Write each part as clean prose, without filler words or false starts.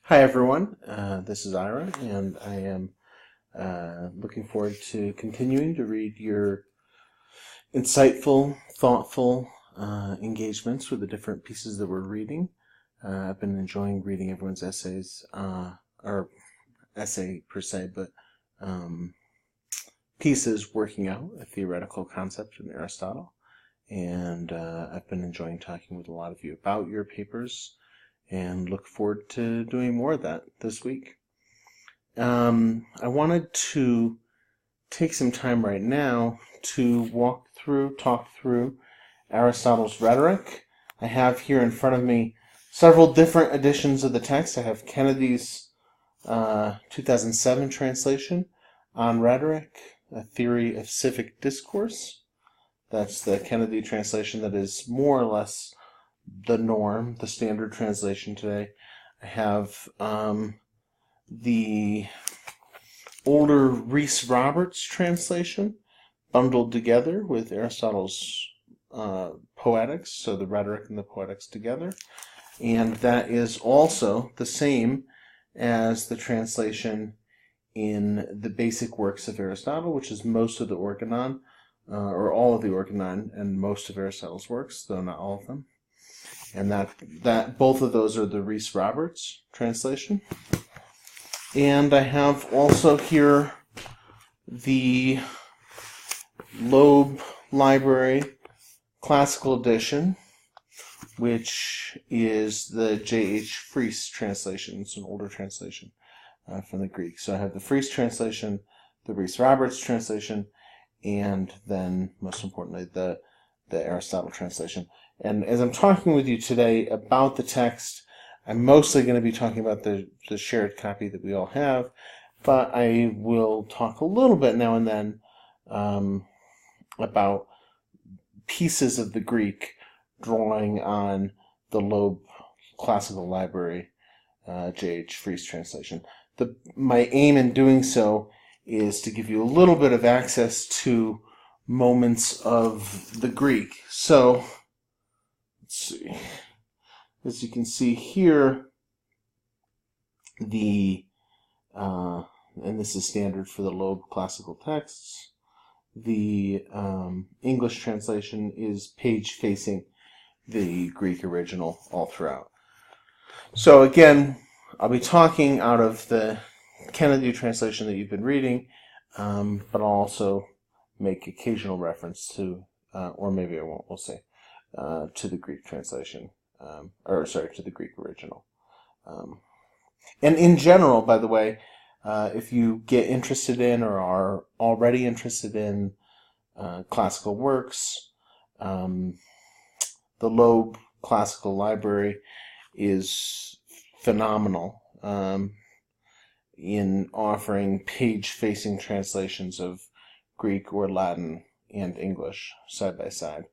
Hi everyone, this is Ira, and I am looking forward to continuing to read your insightful, thoughtful engagements with the different pieces that we're reading. I've been enjoying reading everyone's essays, or essay per se, but pieces working out a theoretical concept in Aristotle. And I've been enjoying talking with a lot of you about your papers and look forward to doing more of that this week. I wanted to take some time right now to talk through Aristotle's Rhetoric. I have here in front of me several different editions of the text. I have Kennedy's 2007 translation on Rhetoric, A Theory of Civic Discourse. That's the Kennedy translation that is more or less the norm, the standard translation today. I have the older Rhys-Roberts translation bundled together with Aristotle's Poetics, so the Rhetoric and the Poetics together. And that is also the same as the translation in the Basic Works of Aristotle, which is most of the Organon, or all of the Organon and most of Aristotle's works, though not all of them. And that both of those are the Rhys-Roberts translation. And I have also here the Loeb Library Classical Edition, which is the J.H. Fries translation. It's an older translation from the Greek. So I have the Fries translation, the Rhys-Roberts translation, and then, most importantly, the Aristotle translation. And as I'm talking with you today about the text, I'm mostly going to be talking about the shared copy that we all have, but I will talk a little bit now and then about pieces of the Greek drawing on the Loeb Classical Library J.H. Fries translation. My aim in doing so is to give you a little bit of access to moments of the Greek. So, let's see. As you can see here, and this is standard for the Loeb classical texts, the English translation is page facing the Greek original all throughout. So again, I'll be talking out of the Kennedy translation that you've been reading, but I'll also make occasional reference to, or maybe I won't, we'll see, to the Greek translation. To the Greek original. And in general, by the way, if you get interested in or are already interested in classical works, the Loeb Classical Library is phenomenal in offering page-facing translations of Greek or Latin and English side by side.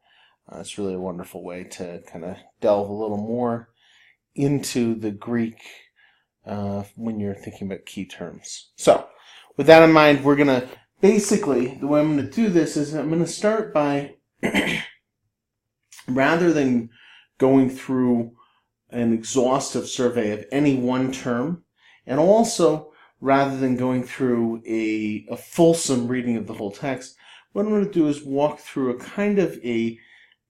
It's really a wonderful way to kind of delve a little more into the Greek when you're thinking about key terms. So, with that in mind, we're going to basically, the way I'm going to do this is I'm going to start by, rather than going through an exhaustive survey of any one term, and also rather than going through a fulsome reading of the whole text, what I'm going to do is walk through a kind of a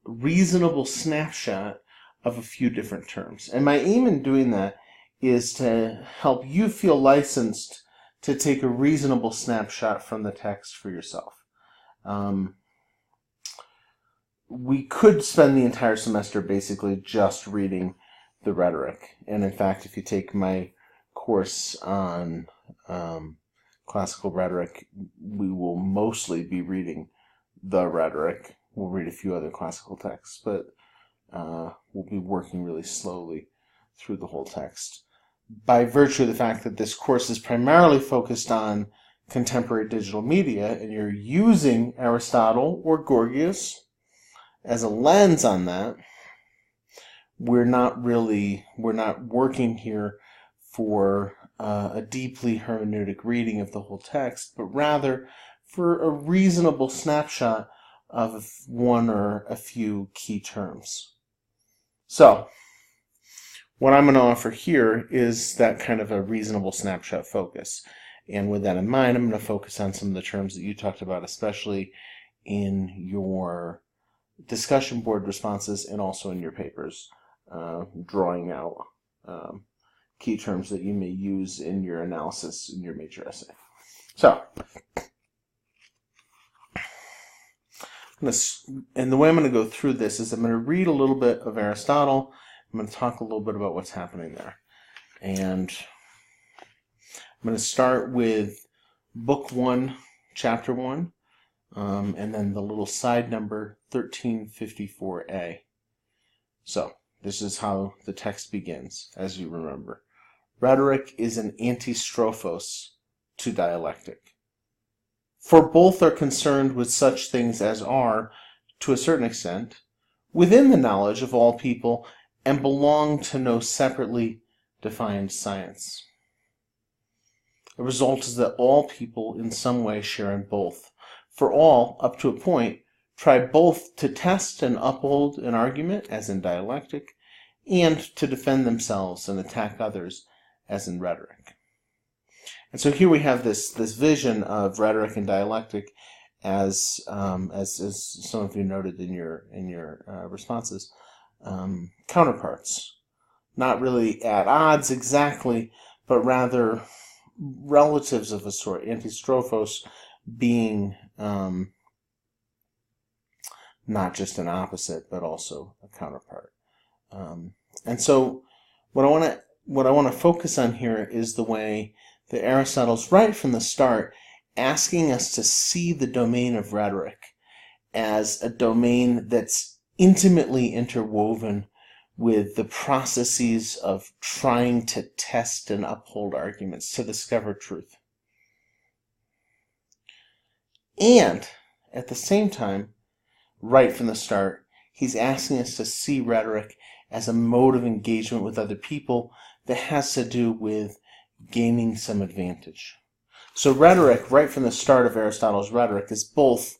reasonable snapshot of a few different terms. And my aim in doing that is to help you feel licensed to take a reasonable snapshot from the text for yourself. We could spend the entire semester basically just reading the Rhetoric. And in fact, if you take my course on classical rhetoric, we will mostly be reading the Rhetoric. We'll read a few other classical texts, but we'll be working really slowly through the whole text. By virtue of the fact that this course is primarily focused on contemporary digital media, and you're using Aristotle or Gorgias as a lens on that, we're not working here for a deeply hermeneutic reading of the whole text, but rather for a reasonable snapshot of one or a few key terms. So, What I'm going to offer here is that kind of a reasonable snapshot focus. And with that in mind, I'm going to focus on some of the terms that you talked about, especially in your discussion board responses and also in your papers, drawing out key terms that you may use in your analysis in your major essay. So, and the way I'm going to go through this is I'm going to read a little bit of Aristotle. I'm going to talk a little bit about what's happening there. And I'm going to start with Book 1, Chapter 1, and then the little side number 1354a. So, this is how the text begins, as you remember. Rhetoric is an antistrophos to dialectic. For both are concerned with such things as are, to a certain extent, within the knowledge of all people, and belong to no separately defined science. The result is that all people in some way share in both. For all, up to a point, try both to test and uphold an argument, as in dialectic, and to defend themselves and attack others, as in rhetoric. And so here we have this vision of rhetoric and dialectic as some of you noted in your responses, counterparts. Not really at odds exactly, but rather relatives of a sort. Antistrophos being not just an opposite, but also a counterpart. And so what I want to focus on here is the way that Aristotle's right from the start asking us to see the domain of rhetoric as a domain that's intimately interwoven with the processes of trying to test and uphold arguments to discover truth. And at the same time, right from the start, he's asking us to see rhetoric as a mode of engagement with other people that has to do with gaining some advantage. So rhetoric, right from the start of Aristotle's rhetoric, is both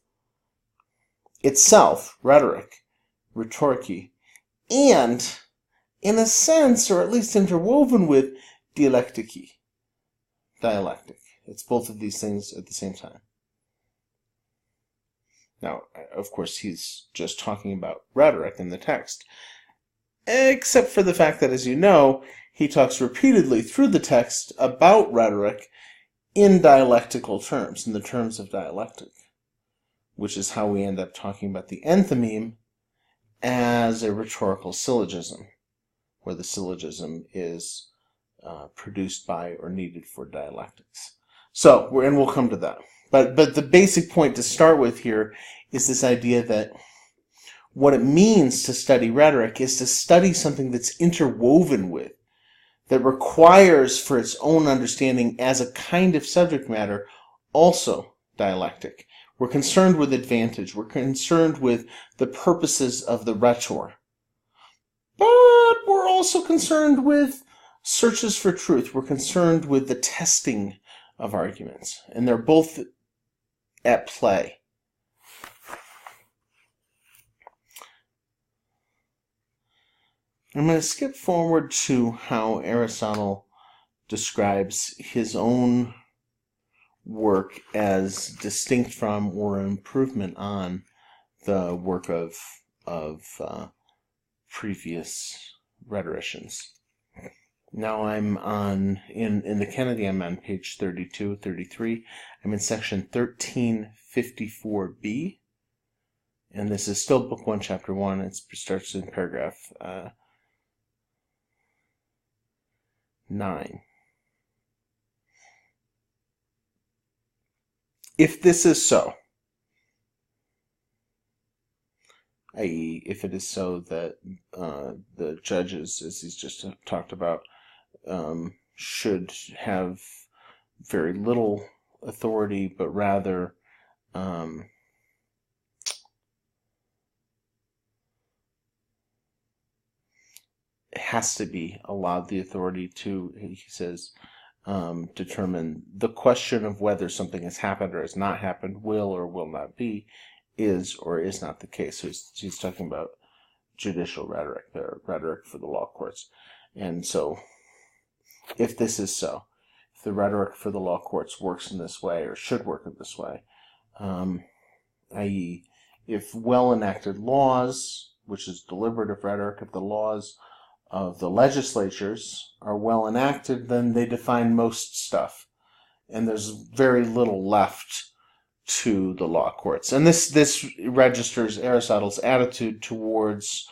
itself, rhetoric, rhetorikei, and, in a sense, or at least interwoven with, dialectikei, dialectic. It's both of these things at the same time. Now, of course, he's just talking about rhetoric in the text, except for the fact that, as you know, he talks repeatedly through the text about rhetoric in dialectical terms, in the terms of dialectic, which is how we end up talking about the enthymeme as a rhetorical syllogism, where the syllogism is produced by or needed for dialectics. So, and we'll come to that. But the basic point to start with here is this idea that what it means to study rhetoric is to study something that's interwoven with, that requires for its own understanding as a kind of subject matter also dialectic. We're concerned with advantage. We're concerned with the purposes of the rhetor. But we're also concerned with searches for truth. We're concerned with the testing of arguments. And they're both at play. I'm going to skip forward to how Aristotle describes his own work as distinct from or improvement on the work of previous rhetoricians. Now I'm in the Kennedy, I'm on page 32, 33. I'm in section 1354b. And this is still book 1, chapter 1. It starts in paragraph 9. If this is so, i.e., if it is so that the judges, as he's just talked about, should have very little authority, but rather has to be allowed the authority to, he says, determine the question of whether something has happened or has not happened, will or will not be, is or is not the case. So he's talking about judicial rhetoric, the rhetoric for the law courts. And so, if this is so, if the rhetoric for the law courts works in this way, or should work in this way, i.e., if well-enacted laws, which is deliberative rhetoric, if the laws of the legislatures are well enacted, then they define most stuff. And there's very little left to the law courts. And this registers Aristotle's attitude towards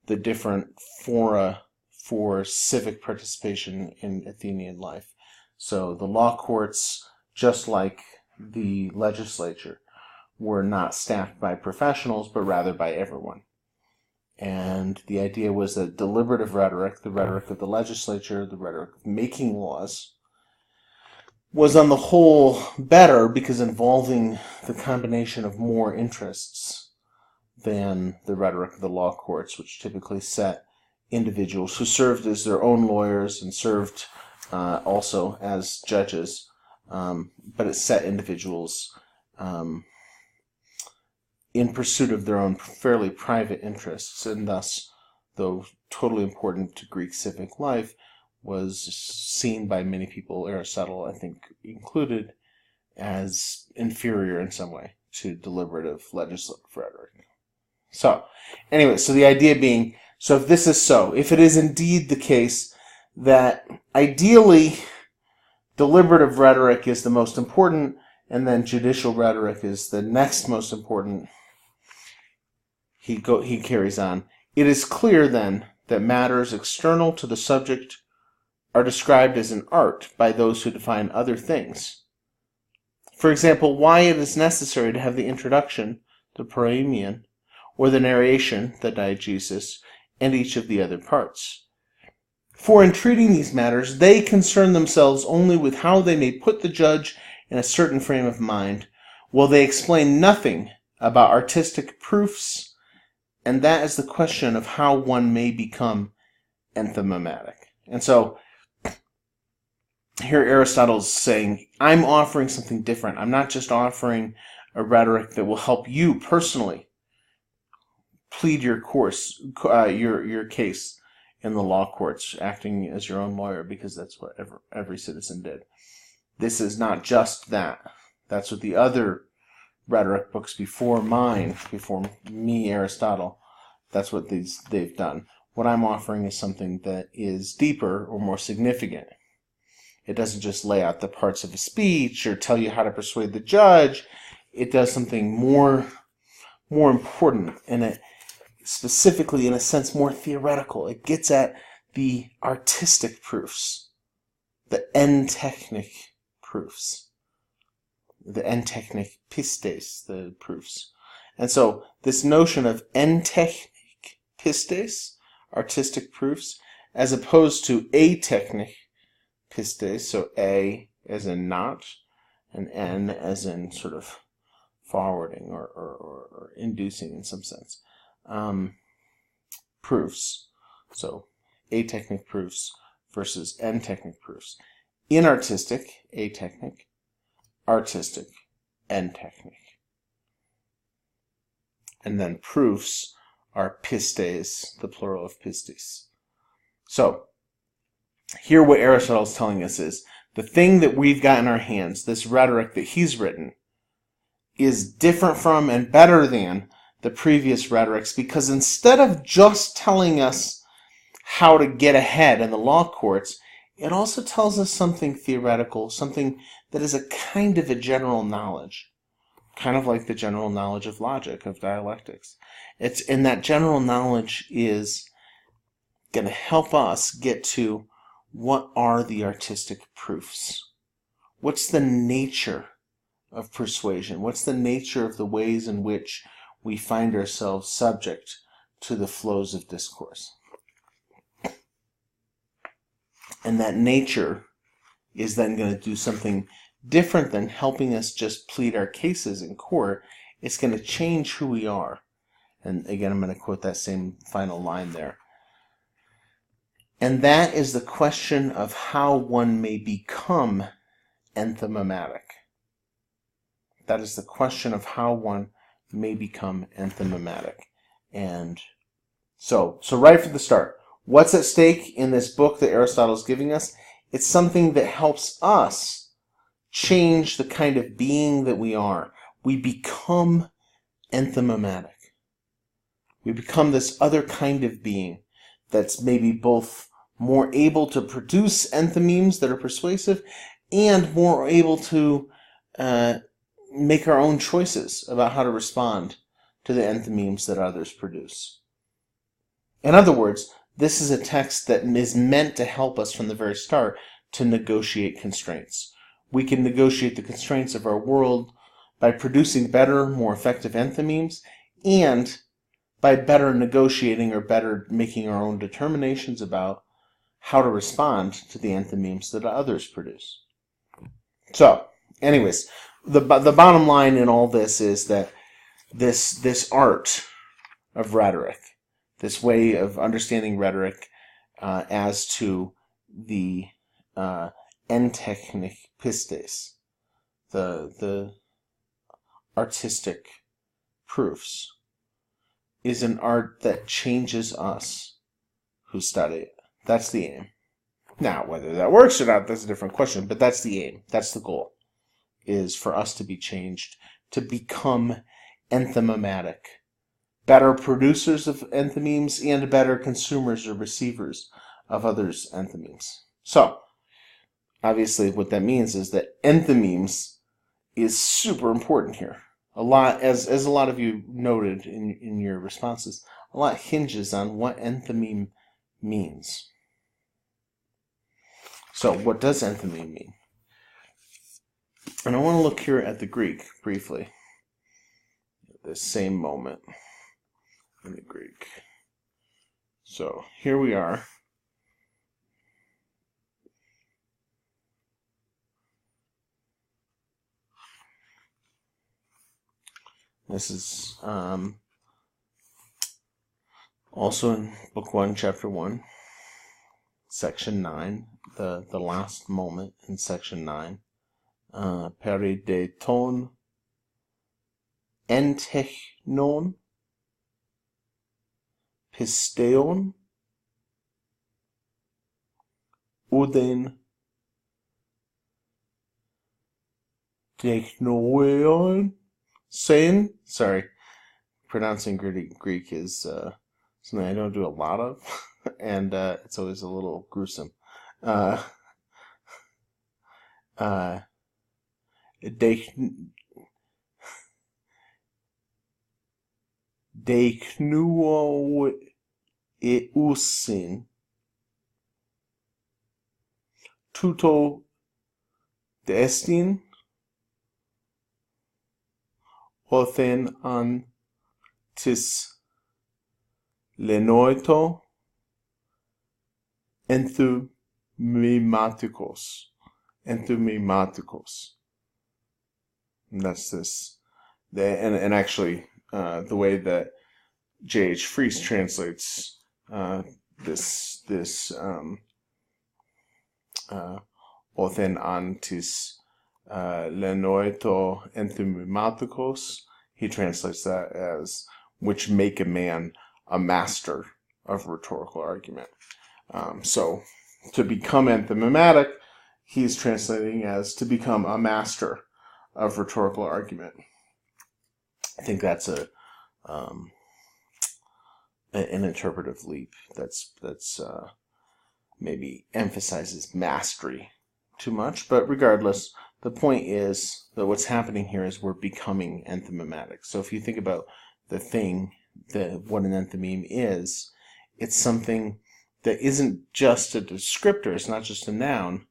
the different fora for civic participation in Athenian life. So the law courts, just like the legislature, were not staffed by professionals, but rather by everyone. And the idea was that deliberative rhetoric, the rhetoric of the legislature, the rhetoric of making laws, was on the whole better because involving the combination of more interests than the rhetoric of the law courts, which typically set individuals who served as their own lawyers and served also as judges, but it set individuals in pursuit of their own fairly private interests, and thus, though totally important to Greek civic life, was seen by many people, Aristotle I think included, as inferior in some way to deliberative legislative rhetoric. So, anyway, so the idea being, so if this is so, if it is indeed the case that ideally deliberative rhetoric is the most important, and then judicial rhetoric is the next most important, he carries on. It is clear then that matters external to the subject are described as an art by those who define other things. For example, why it is necessary to have the introduction, the proemion, or the narration, the diegesis, and each of the other parts. For in treating these matters, they concern themselves only with how they may put the judge in a certain frame of mind, while they explain nothing about artistic proofs, and that is the question of how one may become enthymematic. And so, here Aristotle's saying, I'm offering something different. I'm not just offering a rhetoric that will help you personally plead your your case in the law courts, acting as your own lawyer, because that's what every citizen did. This is not just that. That's what the other rhetoric books before me, Aristotle, that's what they've done. What I'm offering is something that is deeper or more significant. It doesn't just lay out the parts of a speech or tell you how to persuade the judge. It does something more important, and it specifically, in a sense, more theoretical. It gets at the artistic proofs, the entechnic proofs, the entechnic pistes, the proofs. And so this notion of entechnic pistes, artistic proofs, as opposed to atechnic pistes, so A as in not, and N as in sort of forwarding or inducing in some sense. Proofs. So atechnic proofs versus entechnic proofs. Inartistic, atechnic, artistic, entechnic. And then proofs are pistes, the plural of pistis. So, here what Aristotle is telling us is, the thing that we've got in our hands, this rhetoric that he's written, is different from and better than the previous rhetorics, because instead of just telling us how to get ahead in the law courts, it also tells us something theoretical, something that is a kind of a general knowledge, kind of like the general knowledge of logic, of dialectics. And that general knowledge is going to help us get to what are the artistic proofs. What's the nature of persuasion? What's the nature of the ways in which we find ourselves subject to the flows of discourse? And that nature is then going to do something different than helping us just plead our cases in court. It's going to change who we are. And again, I'm going to quote that same final line there. And that is the question of how one may become enthymematic. That is the question of how one may become enthymematic. And so right from the start, What's at stake in this book that Aristotle is giving us? It's something that helps us change the kind of being that we are. We become enthymematic. We become this other kind of being that's maybe both more able to produce enthymemes that are persuasive and more able to make our own choices about how to respond to the enthymemes that others produce. In other words, this is a text that is meant to help us from the very start to negotiate constraints. We can negotiate the constraints of our world by producing better, more effective enthymemes, and by better negotiating or better making our own determinations about how to respond to the enthymemes that others produce. So, anyways, the bottom line in all this is that this art of rhetoric, this way of understanding rhetoric as to the entechnik pistes, the artistic proofs, is an art that changes us who study it. That's the aim. Now, whether that works or not, that's a different question, but that's the aim. That's the goal, is for us to be changed, to become enthymematic, better producers of enthymemes and better consumers or receivers of others' enthymemes. So, obviously what that means is that enthymemes is super important here. A lot, as a lot of you noted in your responses, a lot hinges on what enthymeme means. So, what does enthymeme mean? And I want to look here at the Greek briefly. This same moment in the Greek. So, here we are. This is also in Book 1, Chapter 1, Section 9, the last moment in Section 9. Perideiton entechnon pisteon uden technoeon sen. Sorry, pronouncing Greek is something I don't do a lot of, and it's always a little gruesome. Deiknuo eusin tuto destin othen an tis lenoito enthymimatikos. And that's this. And actually, the way that J.H. Fries translates this othen antis lenoito enthymimatikos, he translates that as which make a man a master of rhetorical argument. So to become enthymematic, he's translating as to become a master of rhetorical argument. I think that's an interpretive leap that's maybe emphasizes mastery too much, but regardless, the point is that what's happening here is we're becoming enthymematic. So if you think about the thing, what an enthymeme is, it's something that isn't just a descriptor, it's not just a noun,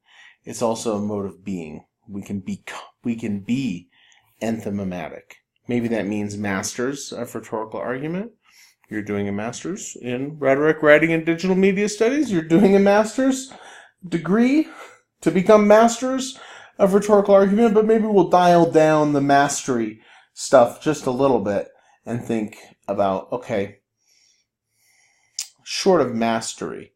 it's also a mode of being. We can be enthymematic. Maybe that means masters of rhetorical argument. You're doing a master's in rhetoric, writing, and digital media studies. You're doing a master's degree to become masters of rhetorical argument, but maybe we'll dial down the mastery stuff just a little bit and think about, okay, short of mastery,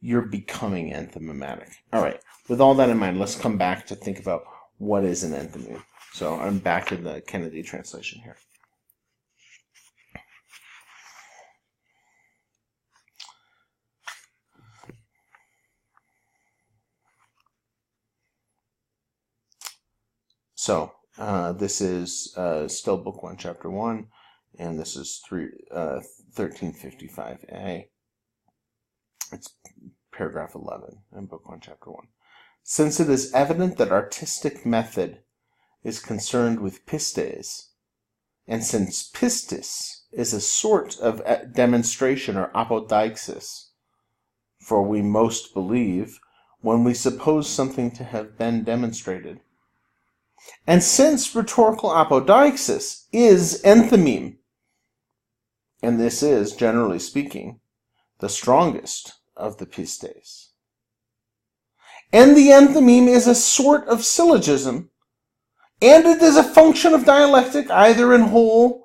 you're becoming enthymematic. All right, with all that in mind, let's come back to think about what is an enthymeme. So I'm back in the Kennedy translation here. So this is still Book 1, Chapter 1, and this is 1355a. It's paragraph 11 in Book 1, Chapter 1. Since it is evident that artistic method is concerned with pistes, and since pistis is a sort of demonstration or apodoixis, for we most believe when we suppose something to have been demonstrated, and since rhetorical apodoixis is enthymeme, and this is, generally speaking, the strongest of the pistes, and the enthymeme is a sort of syllogism, and it is a function of dialectic, either in whole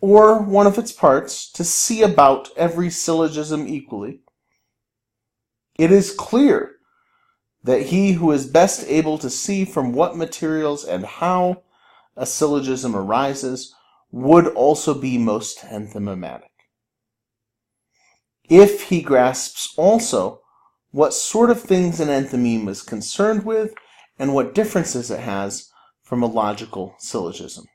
or one of its parts, to see about every syllogism equally, it is clear that he who is best able to see from what materials and how a syllogism arises would also be most enthymematic. If he grasps also what sort of things an enthymeme is concerned with and what differences it has from a logical syllogism.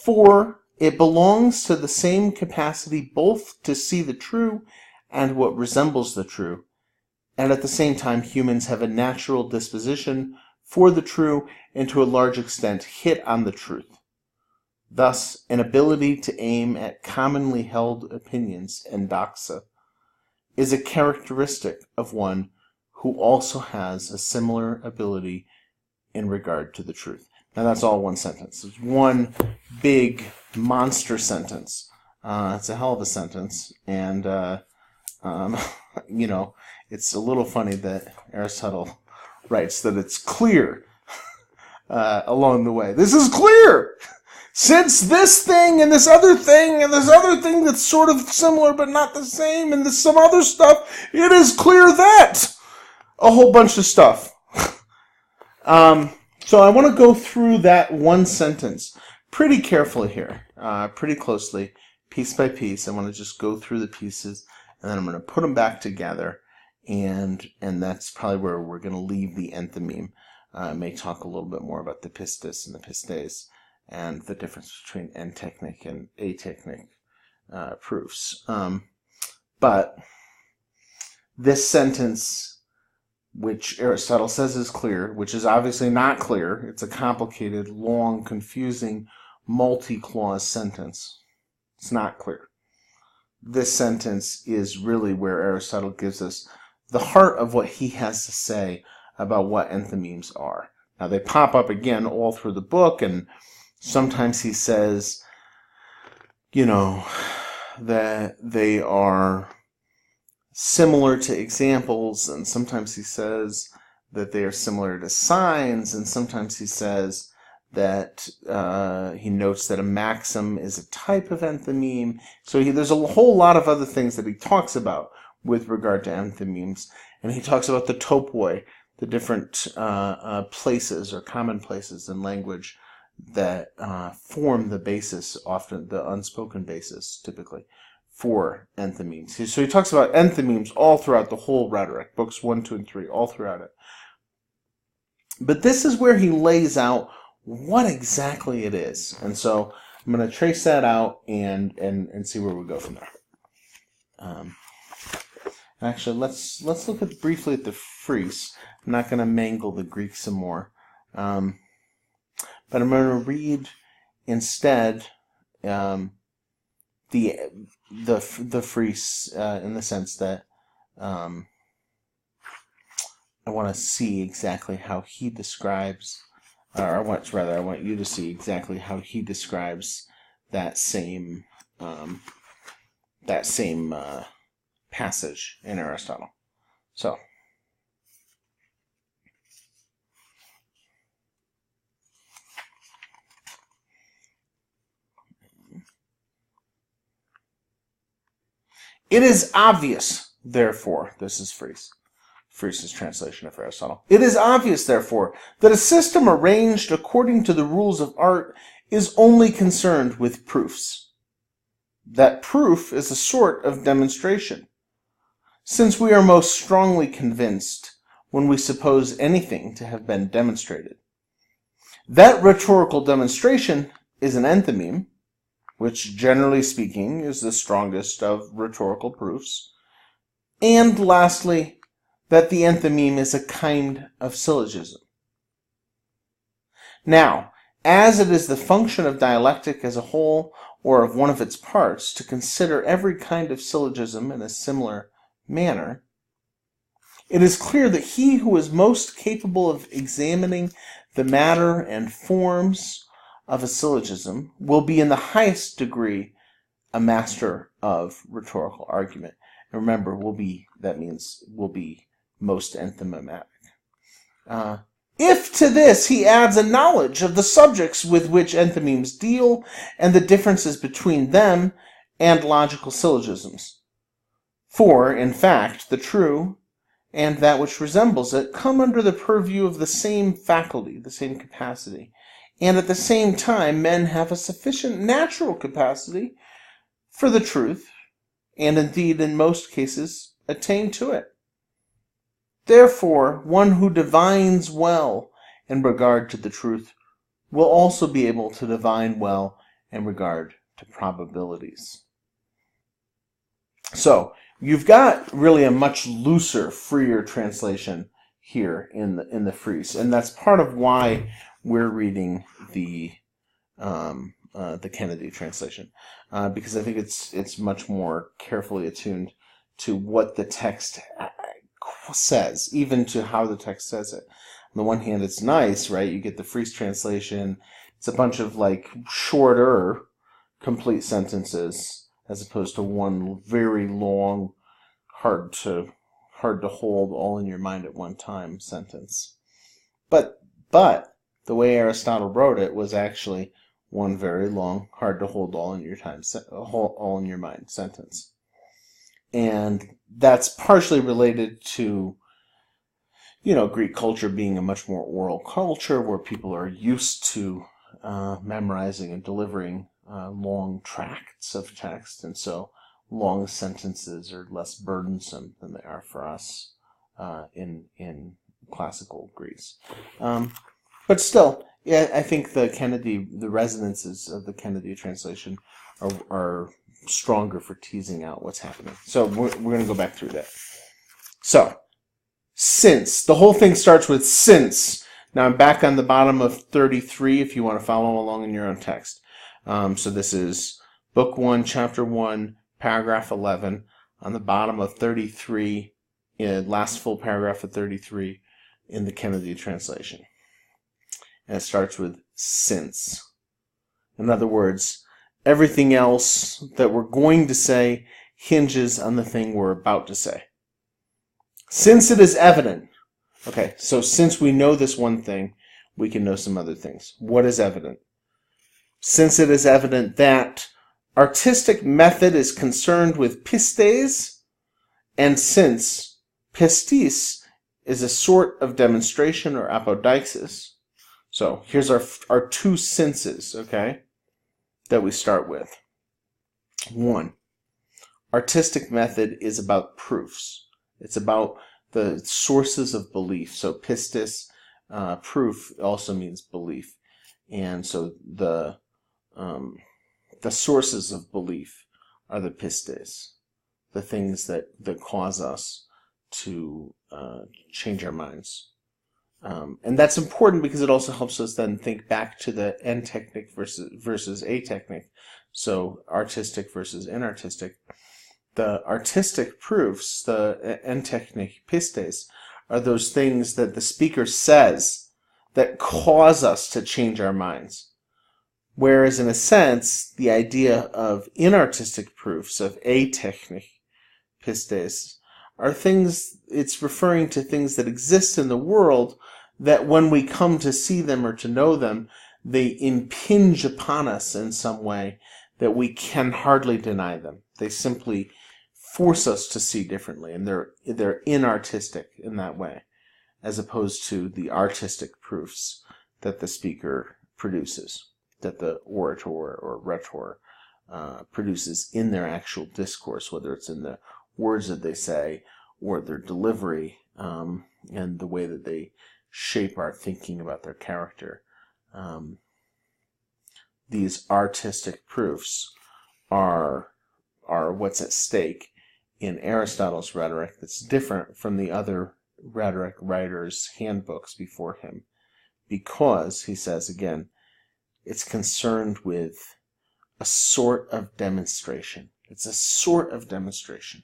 For it belongs to the same capacity both to see the true and what resembles the true, and at the same time humans have a natural disposition for the true and to a large extent hit on the truth. Thus, an ability to aim at commonly held opinions and doxa is a characteristic of one who also has a similar ability in regard to the truth. Now that's all one sentence. It's one big monster sentence. It's a hell of a sentence, and it's a little funny that Aristotle writes that it's clear along the way. This is clear! Since this thing and this other thing and this other thing that's sort of similar but not the same and there's some other stuff, it is clear that! A whole bunch of stuff. So I want to go through that one sentence pretty carefully here, pretty closely, piece by piece. I want to just go through the pieces, and then I'm going to put them back together, and that's probably where we're going to leave the enthymeme. I may talk a little bit more about the pistis and the pistes, and the difference between entechnic and atechnic proofs. But this sentence, which Aristotle says is clear, which is obviously not clear. It's a complicated, long, confusing, multi-clause sentence. It's not clear. This sentence is really where Aristotle gives us the heart of what he has to say about what enthymemes are. Now, they pop up again all through the book, and sometimes he says, that they are similar to examples, and sometimes he says that they are similar to signs, and sometimes he says that he notes that a maxim is a type of enthymeme. So there's a whole lot of other things that he talks about with regard to enthymemes, and he talks about the topoi, the different places or common places in language that form the basis, often the unspoken basis, typically, for enthymemes. So he talks about enthymemes all throughout the whole rhetoric, books 1, 2, and 3, all throughout it. But this is where he lays out what exactly it is. And so I'm going to trace that out and see where we go from there. Actually, let's look briefly at the frieze. I'm not going to mangle the Greek some more. But I'm going to read instead the frieze in the sense that I want to see exactly how he describes, or I want you to see exactly how he describes that same passage in Aristotle. So, it is obvious, therefore, this is Friese's translation of Aristotle. It is obvious, therefore, that a system arranged according to the rules of art is only concerned with proofs. That proof is a sort of demonstration, since we are most strongly convinced when we suppose anything to have been demonstrated. That rhetorical demonstration is an enthymeme, which generally speaking is the strongest of rhetorical proofs. And lastly, that the enthymeme is a kind of syllogism. Now, as it is the function of dialectic as a whole, or of one of its parts, to consider every kind of syllogism in a similar manner, it is clear that he who is most capable of examining the matter and forms of a syllogism will be in the highest degree a master of rhetorical argument. And remember, that means will be most enthymematic. If to this he adds a knowledge of the subjects with which enthymemes deal and the differences between them and logical syllogisms. For, in fact, the true and that which resembles it come under the purview of the same faculty, the same capacity, and at the same time men have a sufficient natural capacity for the truth, and indeed in most cases attain to it. Therefore, one who divines well in regard to the truth will also be able to divine well in regard to probabilities. So, you've got really a much looser, freer translation here in the Friese, and that's part of why we're reading the Kennedy translation, because I think it's much more carefully attuned to what the text says, even to how the text says it. On the one hand, it's nice, right? You get the Friese translation. It's a bunch of shorter, complete sentences, as opposed to one very long, hard to hold all in your mind at one time sentence. But the way Aristotle wrote it was actually one very long, hard to hold all in your mind sentence. And that's partially related to, Greek culture being a much more oral culture where people are used to memorizing and delivering long tracts of text, and so long sentences are less burdensome than they are for us in classical Greece. But still, yeah, I think the resonances of the Kennedy translation are stronger for teasing out what's happening. So we're going to go back through that. So, since. The whole thing starts with since. Now I'm back on the bottom of 33 if you want to follow along in your own text. So this is Book 1, Chapter 1, Paragraph 11, on the bottom of 33, last full paragraph of 33 in the Kennedy translation. And it starts with since. In other words, everything else that we're going to say hinges on the thing we're about to say. Since it is evident. Okay, so since we know this one thing, we can know some other things. What is evident? Since it is evident that artistic method is concerned with pistes, and since pistis is a sort of demonstration or apodeixis. So here's our two senses, okay, that we start with. 1. Artistic method is about proofs. It's about the sources of belief. So pistis, proof, also means belief. And so the sources of belief are the pistes, the things that cause us to change our minds. And that's important because it also helps us then think back to the entechnic versus atechnic. So artistic versus inartistic. The artistic proofs, the entechnic pistes, are those things that the speaker says that cause us to change our minds. Whereas in a sense, the idea of inartistic proofs, of atechnic pistes, are things, it's referring to things that exist in the world that when we come to see them or to know them, they impinge upon us in some way that we can hardly deny them. They simply force us to see differently, and they're inartistic in that way, as opposed to the artistic proofs that the speaker produces, that the orator or rhetor produces in their actual discourse, whether it's in the words that they say or their delivery and the way that they shape our thinking about their character these artistic proofs are what's at stake in Aristotle's rhetoric that's different from the other rhetoric writers' handbooks before him, because, he says again, it's concerned with a sort of demonstration. It's a sort of demonstration.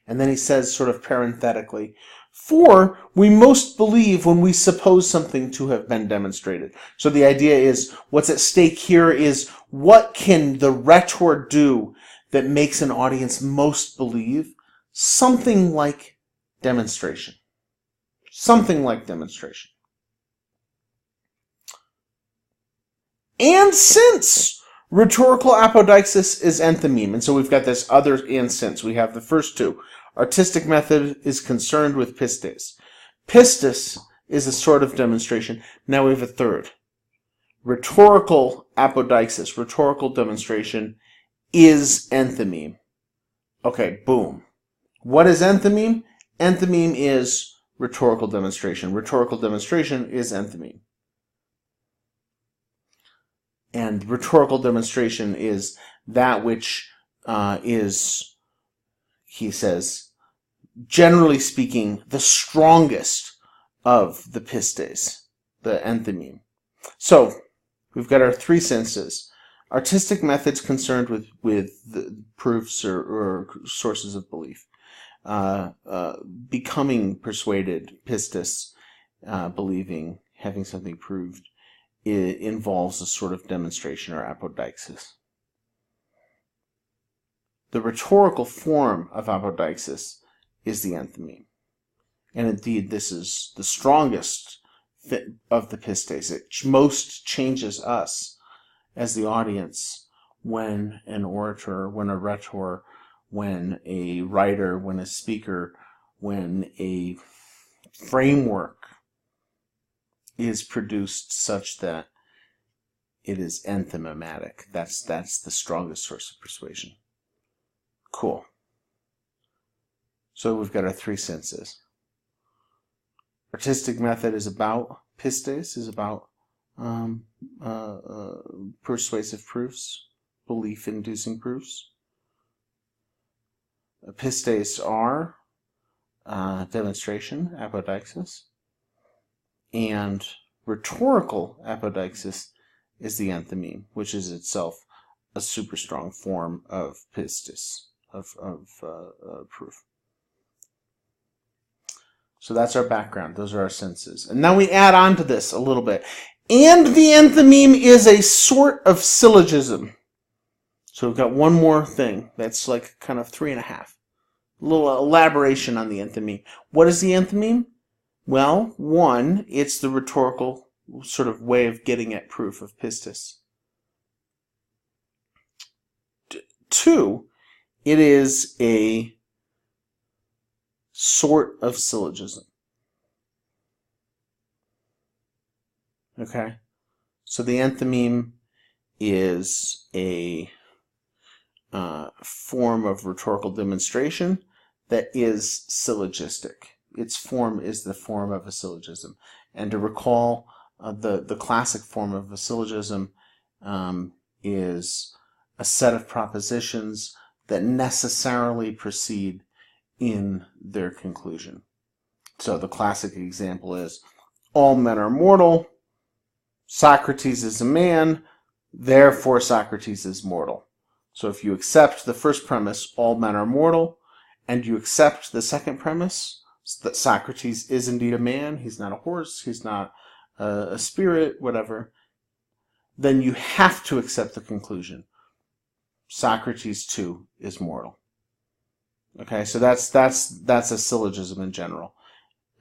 And then he says, sort of parenthetically, for we most believe when we suppose something to have been demonstrated. So the idea is, what's at stake here is, what can the rhetor do that makes an audience most believe? Something like demonstration. Something like demonstration. And since rhetorical apodeixis is enthymeme, and so we've got this other and since. We have the first two. Artistic method is concerned with pistis. Pistis is a sort of demonstration. Now we have a third. Rhetorical apodeixis, rhetorical demonstration, is enthymeme. Okay, boom. What is enthymeme? Enthymeme is rhetorical demonstration. Rhetorical demonstration is enthymeme. And rhetorical demonstration is that which is, he says, generally speaking, the strongest of the pistes, the enthymeme. So, we've got our three senses. Artistic methods concerned with the proofs or sources of belief. Becoming persuaded, pistis, believing, having something proved, it involves a sort of demonstration or apodeixis. The rhetorical form of apodeixis is the enthymeme. And indeed, this is the strongest of the pistes. It most changes us as the audience when an orator, when a rhetor, when a writer, when a speaker, when a framework is produced such that it is enthymatic. That's the strongest source of persuasion. Cool. So we've got our three senses. Artistic method is about pistes, is about persuasive proofs, belief-inducing proofs. Pistes are demonstration, apodeixis, and rhetorical apodeixis is the enthymeme, which is itself a super strong form of pistis, of proof. So that's our background. Those are our senses. And now we add on to this a little bit. And the enthymeme is a sort of syllogism. So we've got one more thing that's like kind of 3.5. A little elaboration on the enthymeme. What is the enthymeme? Well, one, it's the rhetorical sort of way of getting at proof of pistis. Two, it is a sort of syllogism. Okay? So the enthymeme is a form of rhetorical demonstration that is syllogistic. Its form is the form of a syllogism. And to recall, the classic form of a syllogism is a set of propositions that necessarily proceed in their conclusion. So the classic example is, all men are mortal, Socrates is a man, therefore Socrates is mortal. So if you accept the first premise, all men are mortal, and you accept the second premise, that Socrates is indeed a man, he's not a horse, he's not a spirit, whatever, then you have to accept the conclusion. Socrates too is mortal. Okay, so that's a syllogism in general.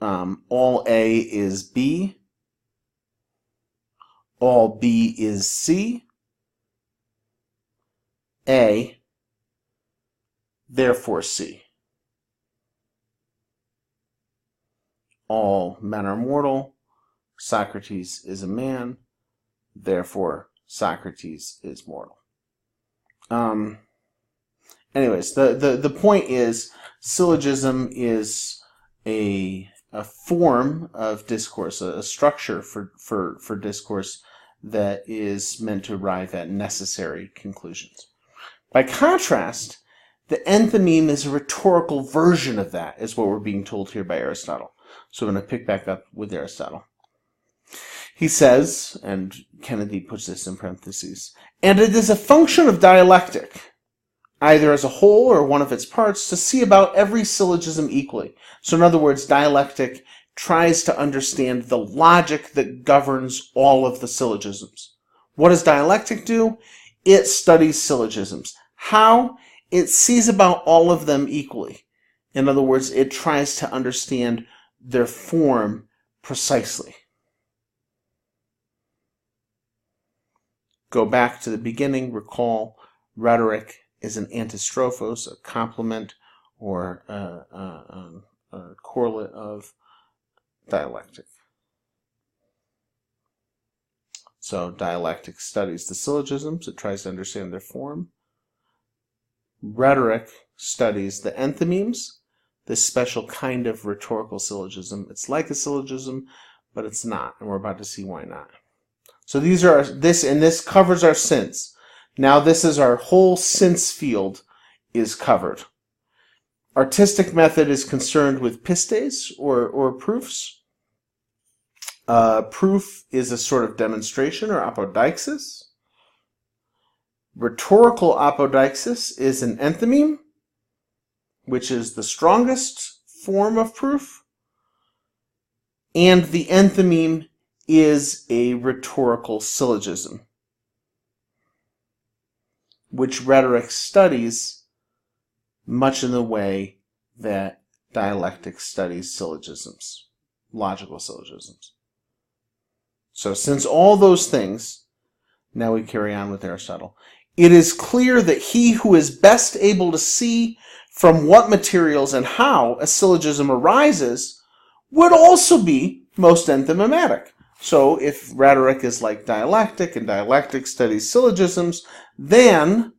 All A is B. All B is C. A, therefore C. All men are mortal. Socrates is a man. Therefore, Socrates is mortal. Anyways, the point is, syllogism is a form of discourse, a structure for discourse that is meant to arrive at necessary conclusions. By contrast, the enthymeme is a rhetorical version of that, is what we're being told here by Aristotle. So I'm going to pick back up with Aristotle. He says, and Kennedy puts this in parentheses, and it is a function of dialectic, either as a whole or one of its parts, to see about every syllogism equally. So in other words, dialectic tries to understand the logic that governs all of the syllogisms. What does dialectic do? It studies syllogisms. How? It sees about all of them equally. In other words, it tries to understand their form precisely. Go back to the beginning, recall rhetoric is an antistrophos, a complement or a correlate of dialectic. So dialectic studies the syllogisms, it tries to understand their form. Rhetoric studies the enthymemes, this special kind of rhetorical syllogism. It's like a syllogism, but it's not, and we're about to see why not. So this covers our sense. Now this is our whole sense field is covered. Artistic method is concerned with pistes or proofs. Proof is a sort of demonstration or apodeixis. Rhetorical apodeixis is an enthymeme, which is the strongest form of proof. And the enthymeme is a rhetorical syllogism, which rhetoric studies much in the way that dialectic studies syllogisms, logical syllogisms. So since all those things, now we carry on with Aristotle. It is clear that he who is best able to see from what materials and how a syllogism arises would also be most enthymematic. So if rhetoric is like dialectic and dialectic studies syllogisms, then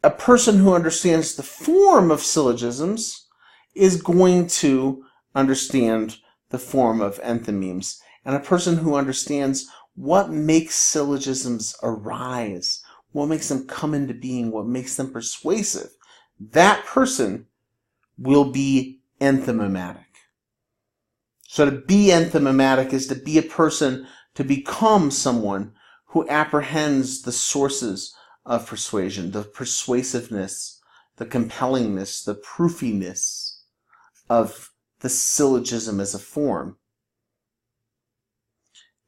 a person who understands the form of syllogisms is going to understand the form of enthymemes. And a person who understands what makes syllogisms arise, what makes them come into being, what makes them persuasive, that person will be enthymematic. So to be enthymematic is to be a person, to become someone who apprehends the sources of persuasion, the persuasiveness, the compellingness, the proofiness of the syllogism as a form,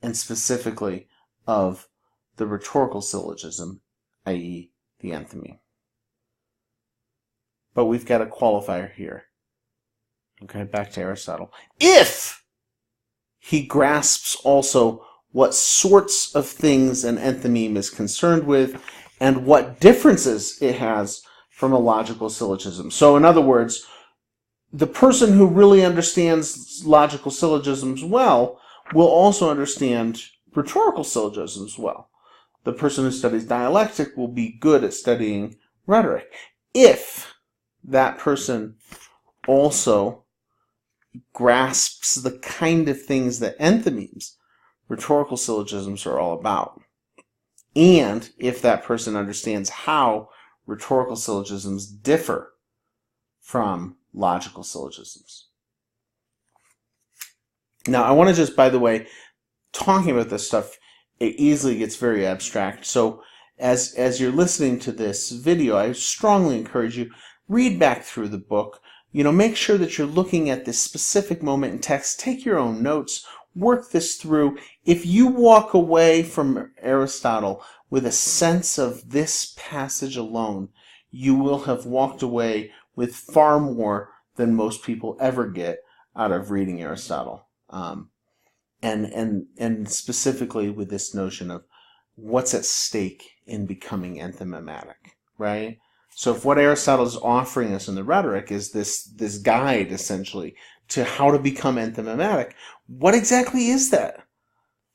and specifically of the rhetorical syllogism, i.e. the enthymeme. But we've got a qualifier here. Okay, back to Aristotle. If he grasps also what sorts of things an enthymeme is concerned with and what differences it has from a logical syllogism. So in other words, the person who really understands logical syllogisms well will also understand rhetorical syllogisms well. The person who studies dialectic will be good at studying rhetoric. If that person also grasps the kind of things that enthymemes, rhetorical syllogisms, are all about. And if that person understands how rhetorical syllogisms differ from logical syllogisms. Now, I want to just, by the way, talking about this stuff, it easily gets very abstract. So as you're listening to this video, I strongly encourage you, read back through the book. Make sure that you're looking at this specific moment in text. Take your own notes. Work this through. If you walk away from Aristotle with a sense of this passage alone, you will have walked away with far more than most people ever get out of reading Aristotle. And specifically with this notion of what's at stake in becoming enthymematic, right? So if what Aristotle is offering us in the Rhetoric is this guide, essentially, to how to become enthymematic, what exactly is that?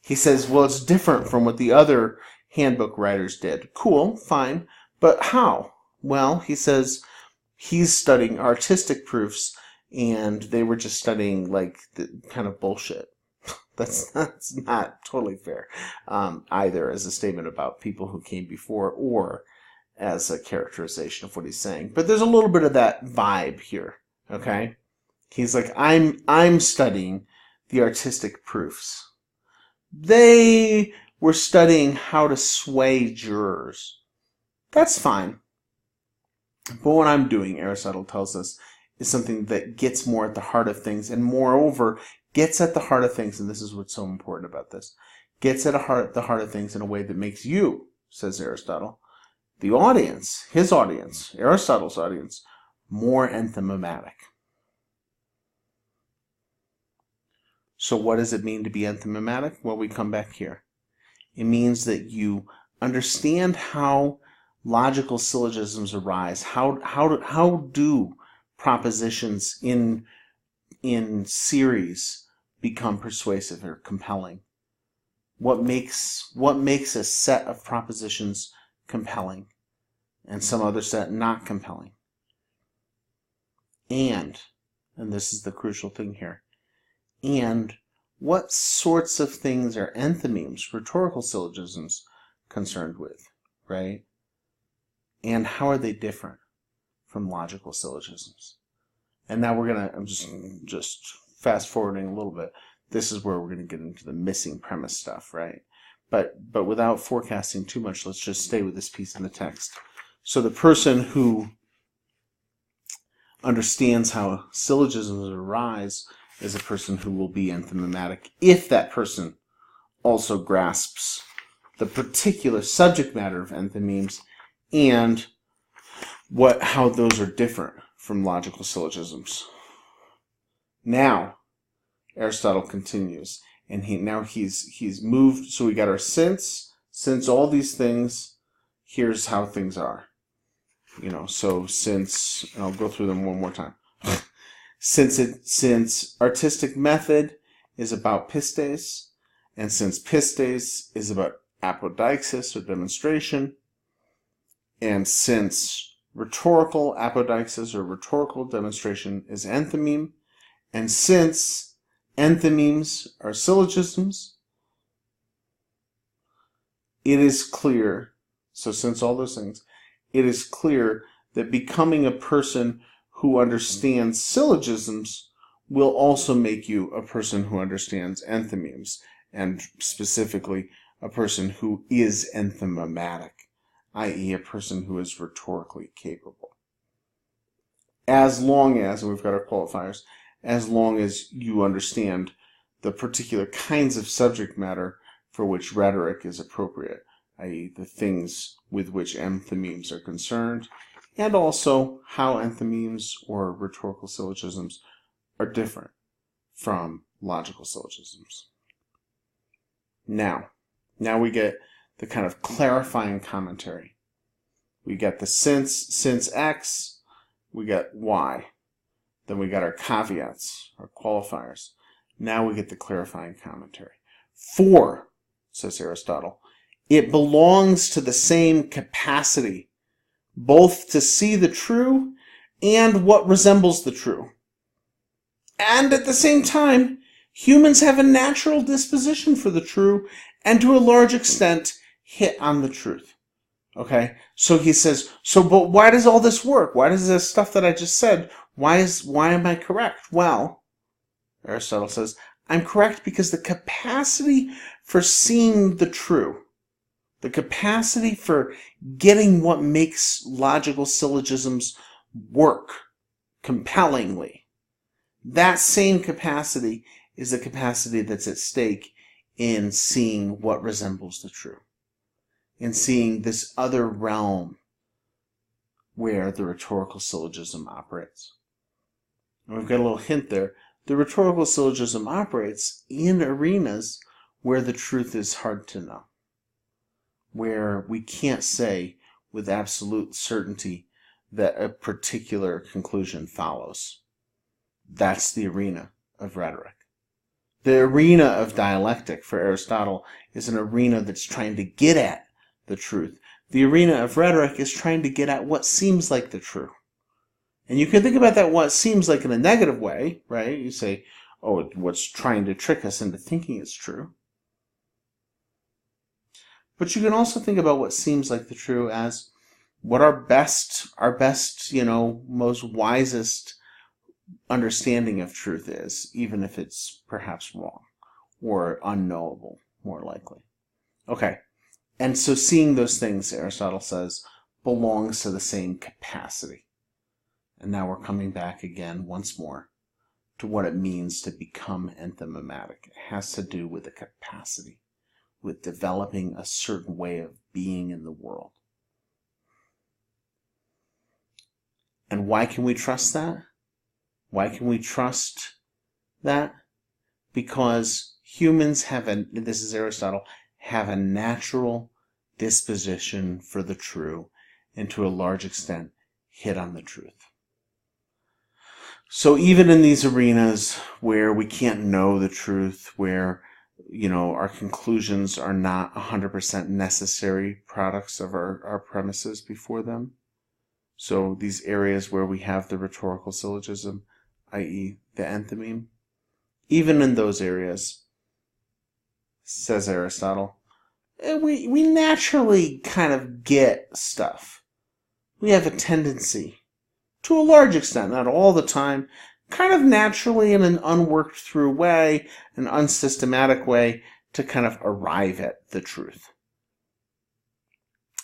He says, well, it's different from what the other handbook writers did. Cool, fine, but how? Well, he says he's studying artistic proofs and they were just studying like the kind of bullshit. That's not totally fair, either as a statement about people who came before or as a characterization of what he's saying. But there's a little bit of that vibe here, okay? He's like, I'm studying the artistic proofs. They were studying how to sway jurors. That's fine. But what I'm doing, Aristotle tells us, is something that gets more at the heart of things, and moreover, gets at the heart of things, and this is what's so important about this, gets at the heart of things in a way that makes you, says Aristotle, the audience, his audience, Aristotle's audience, more enthymematic. So what does it mean to be enthymematic? Well, we come back here. It means that you understand how logical syllogisms arise. How do propositions in series become persuasive or compelling? What makes a set of propositions compelling and some other set not compelling? And this is the crucial thing here, and what sorts of things are enthymemes, rhetorical syllogisms, concerned with, right? And how are they different from logical syllogisms? And now I'm just fast forwarding a little bit. This is where we're going to get into the missing premise stuff, right? But without forecasting too much, let's just stay with this piece in the text. So the person who understands how syllogisms arise is a person who will be enthymematic if that person also grasps the particular subject matter of enthymemes and how those are different from logical syllogisms. Now, Aristotle continues, and he's moved. So we got our since all these things. Here's how things are. So since, and I'll go through them one more time. Since artistic method is about pistes, and since pistes is about apodeixis or demonstration, and since rhetorical apodeixis or rhetorical demonstration is enthymeme, and since enthymemes are syllogisms, it is clear, so since all those things, it is clear that becoming a person who understands syllogisms will also make you a person who understands enthymemes, and specifically a person who is enthymematic, i.e. a person who is rhetorically capable. As long as, and we've got our qualifiers, as long as you understand the particular kinds of subject matter for which rhetoric is appropriate, i.e. the things with which enthymemes are concerned, and also how enthymemes or rhetorical syllogisms are different from logical syllogisms. Now we get the kind of clarifying commentary. We get the since X, we got Y. Then we got our caveats, our qualifiers. Now we get the clarifying commentary. For, says Aristotle, it belongs to the same capacity, both to see the true and what resembles the true. And at the same time, humans have a natural disposition for the true and to a large extent hit on the truth. Okay? So he says, but why does all this work? Why does this stuff that I just said, why am I correct? Well, Aristotle says, I'm correct because the capacity for seeing the true, the capacity for getting what makes logical syllogisms work compellingly, that same capacity is the capacity that's at stake in seeing what resembles the true, in seeing this other realm where the rhetorical syllogism operates. And we've got a little hint there. The rhetorical syllogism operates in arenas where the truth is hard to know, where we can't say with absolute certainty that a particular conclusion follows. That's the arena of rhetoric. The arena of dialectic for Aristotle is an arena that's trying to get at the truth. The arena of rhetoric is trying to get at what seems like the truth. And you can think about that what seems like in a negative way, right? You say, oh, what's trying to trick us into thinking it's true. But you can also think about what seems like the true as what our best, most wisest understanding of truth is, even if it's perhaps wrong or unknowable, more likely. Okay, and so seeing those things, Aristotle says, belongs to the same capacity. And now we're coming back again once more to what it means to become enthymematic. It has to do with the capacity, with developing a certain way of being in the world. And why can we trust that? Why can we trust that? Because humans this is Aristotle, have a natural disposition for the true, and to a large extent hit on the truth. So even in these arenas where we can't know the truth, where our conclusions are not 100% necessary products of our premises before them, so these areas where we have the rhetorical syllogism, i.e. the enthymeme, even in those areas, says Aristotle, we naturally kind of get stuff. We have a tendency, to a large extent, not all the time, kind of naturally in an unworked through way, an unsystematic way, to kind of arrive at the truth.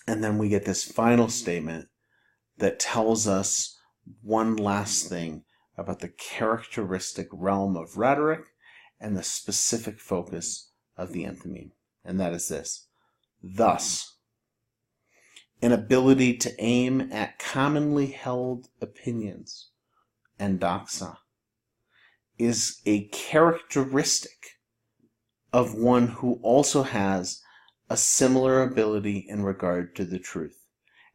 And then we get this final statement that tells us one last thing about the characteristic realm of rhetoric and the specific focus of the enthymeme. And that is this. Thus, an ability to aim at commonly held opinions, endoxa, is a characteristic of one who also has a similar ability in regard to the truth.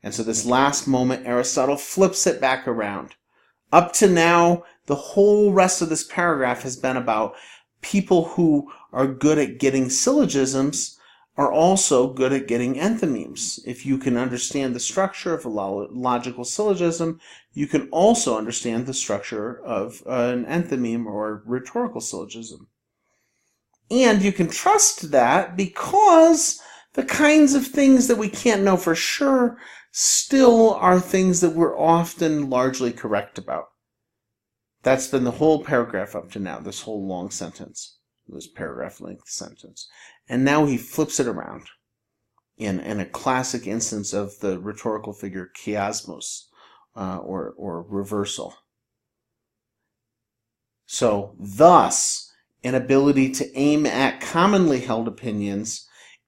And so this last moment, Aristotle flips it back around. Up to now, the whole rest of this paragraph has been about people who are good at getting syllogisms are also good at getting enthymemes. If you can understand the structure of a logical syllogism, you can also understand the structure of an enthymeme or rhetorical syllogism. And you can trust that because the kinds of things that we can't know for sure still are things that we're often largely correct about. That's been the whole paragraph up to now, this whole long sentence, this paragraph-length sentence. And now he flips it around in a classic instance of the rhetorical figure chiasmos, or reversal. So, thus, an ability to aim at commonly held opinions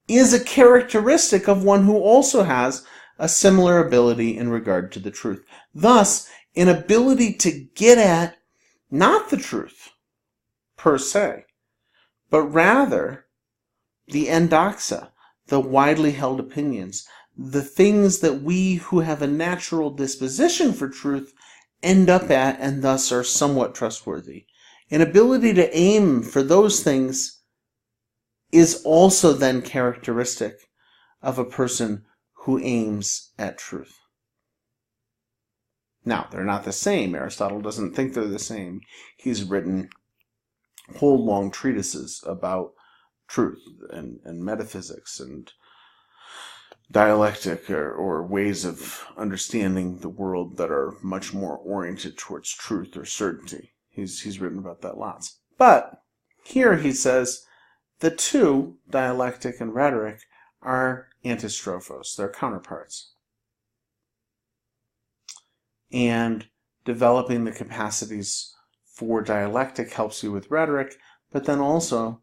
is a characteristic of one who also has a similar ability in regard to the truth. Thus, an ability to get at not the truth, per se, but rather the endoxa, the widely held opinions, the things that we who have a natural disposition for truth end up at and thus are somewhat trustworthy. An ability to aim for those things is also then characteristic of a person who aims at truth. Now, they're not the same. Aristotle doesn't think they're the same. He's written whole long treatises about truth and metaphysics and dialectic or ways of understanding the world that are much more oriented towards truth or certainty. He's written about that lots. But here he says the two, dialectic and rhetoric, are antistrophos. They're counterparts. And developing the capacities for dialectic helps you with rhetoric, but then also,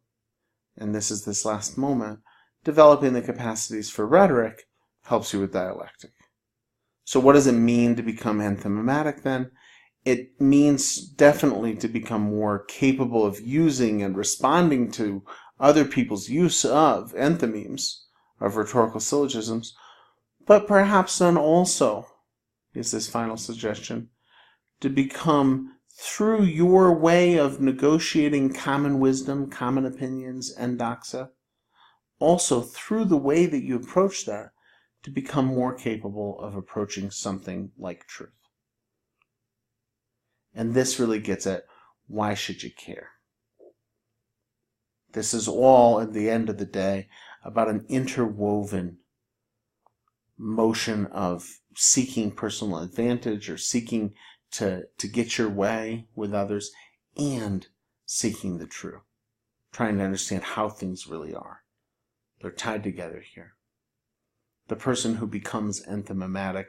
and this is this last moment, developing the capacities for rhetoric helps you with dialectic. So what does it mean to become enthymematic then? It means definitely to become more capable of using and responding to other people's use of enthymemes, of rhetorical syllogisms, but perhaps then also, is this final suggestion, to become, through your way of negotiating common wisdom, common opinions, endoxa, also through the way that you approach that, to become more capable of approaching something like truth. And this really gets at, why should you care? This is all, at the end of the day, about an interwoven motion of seeking personal advantage or seeking to get your way with others and seeking the true, trying to understand how things really are. They're tied together here. The person who becomes enthymematic,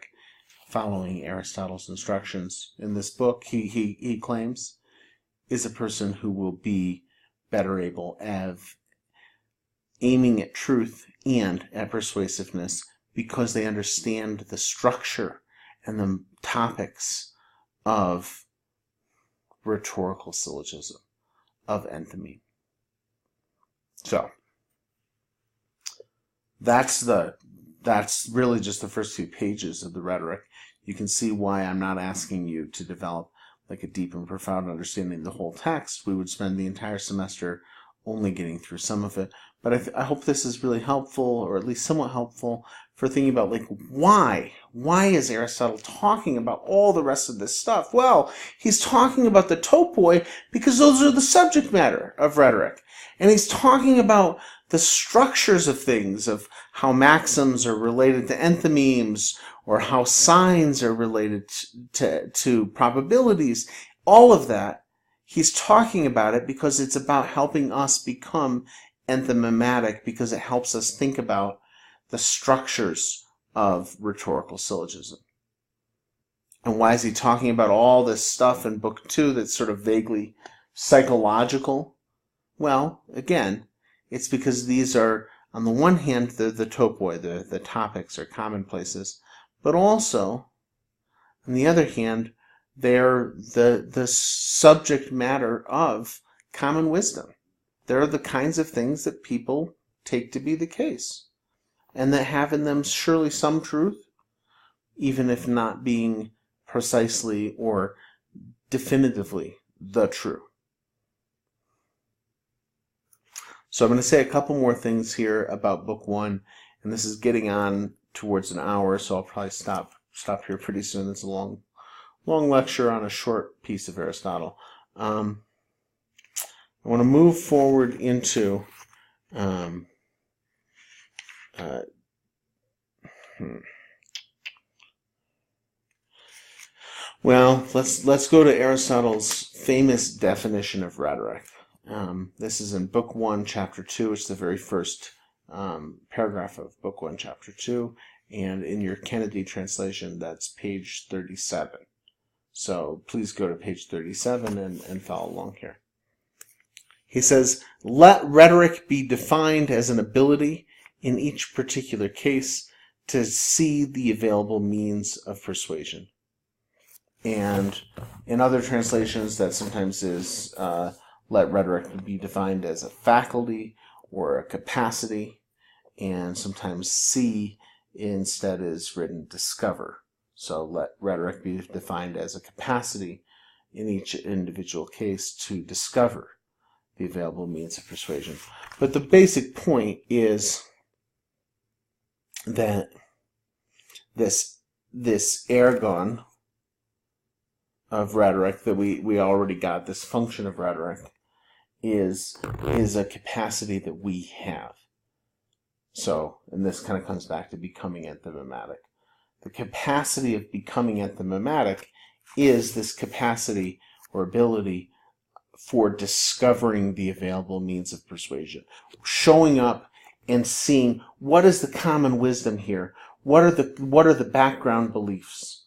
following Aristotle's instructions in this book, he claims, is a person who will be better able at aiming at truth and at persuasiveness because they understand the structure and the topics of rhetorical syllogism, of enthymeme. So, that's really just the first few pages of the rhetoric. You can see why I'm not asking you to develop like a deep and profound understanding of the whole text. We would spend the entire semester only getting through some of it. But I hope this is really helpful, or at least somewhat helpful, for thinking about, like, why? Why is Aristotle talking about all the rest of this stuff? Well, he's talking about the topoi because those are the subject matter of rhetoric. And he's talking about the structures of things, of how maxims are related to enthymemes, or how signs are related to probabilities. All of that, he's talking about it because it's about helping us become enthymematic, because it helps us think about the structures of rhetorical syllogism. And why is he talking about all this stuff in Book 2 that's sort of vaguely psychological? Well, again, it's because these are, on the one hand, the topoi, the topics or commonplaces, but also, on the other hand, they're the subject matter of common wisdom. They're the kinds of things that people take to be the case, and that have in them surely some truth, even if not being precisely or definitively the true. So I'm going to say a couple more things here about Book 1, and this is getting on towards an hour, so I'll probably stop here pretty soon. It's a long lecture on a short piece of Aristotle. I want to move forward into well, let's go to Aristotle's famous definition of rhetoric. This is in Book 1, Chapter 2. It's the very first paragraph of Book 1, Chapter 2. And in your Kennedy translation, that's page 37. So please go to page 37 and follow along here. He says, let rhetoric be defined as an ability in each particular case to see the available means of persuasion. And in other translations, that sometimes is let rhetoric be defined as a faculty or a capacity, and sometimes see instead is written discover. So let rhetoric be defined as a capacity in each individual case to discover the available means of persuasion. But the basic point is that this ergon of rhetoric that we already got, this function of rhetoric, is a capacity that we have. So, and this kind of comes back to becoming enthymematic. The capacity of becoming enthymematic is this capacity or ability for discovering the available means of persuasion, showing up and seeing what is the common wisdom here, what are the background beliefs,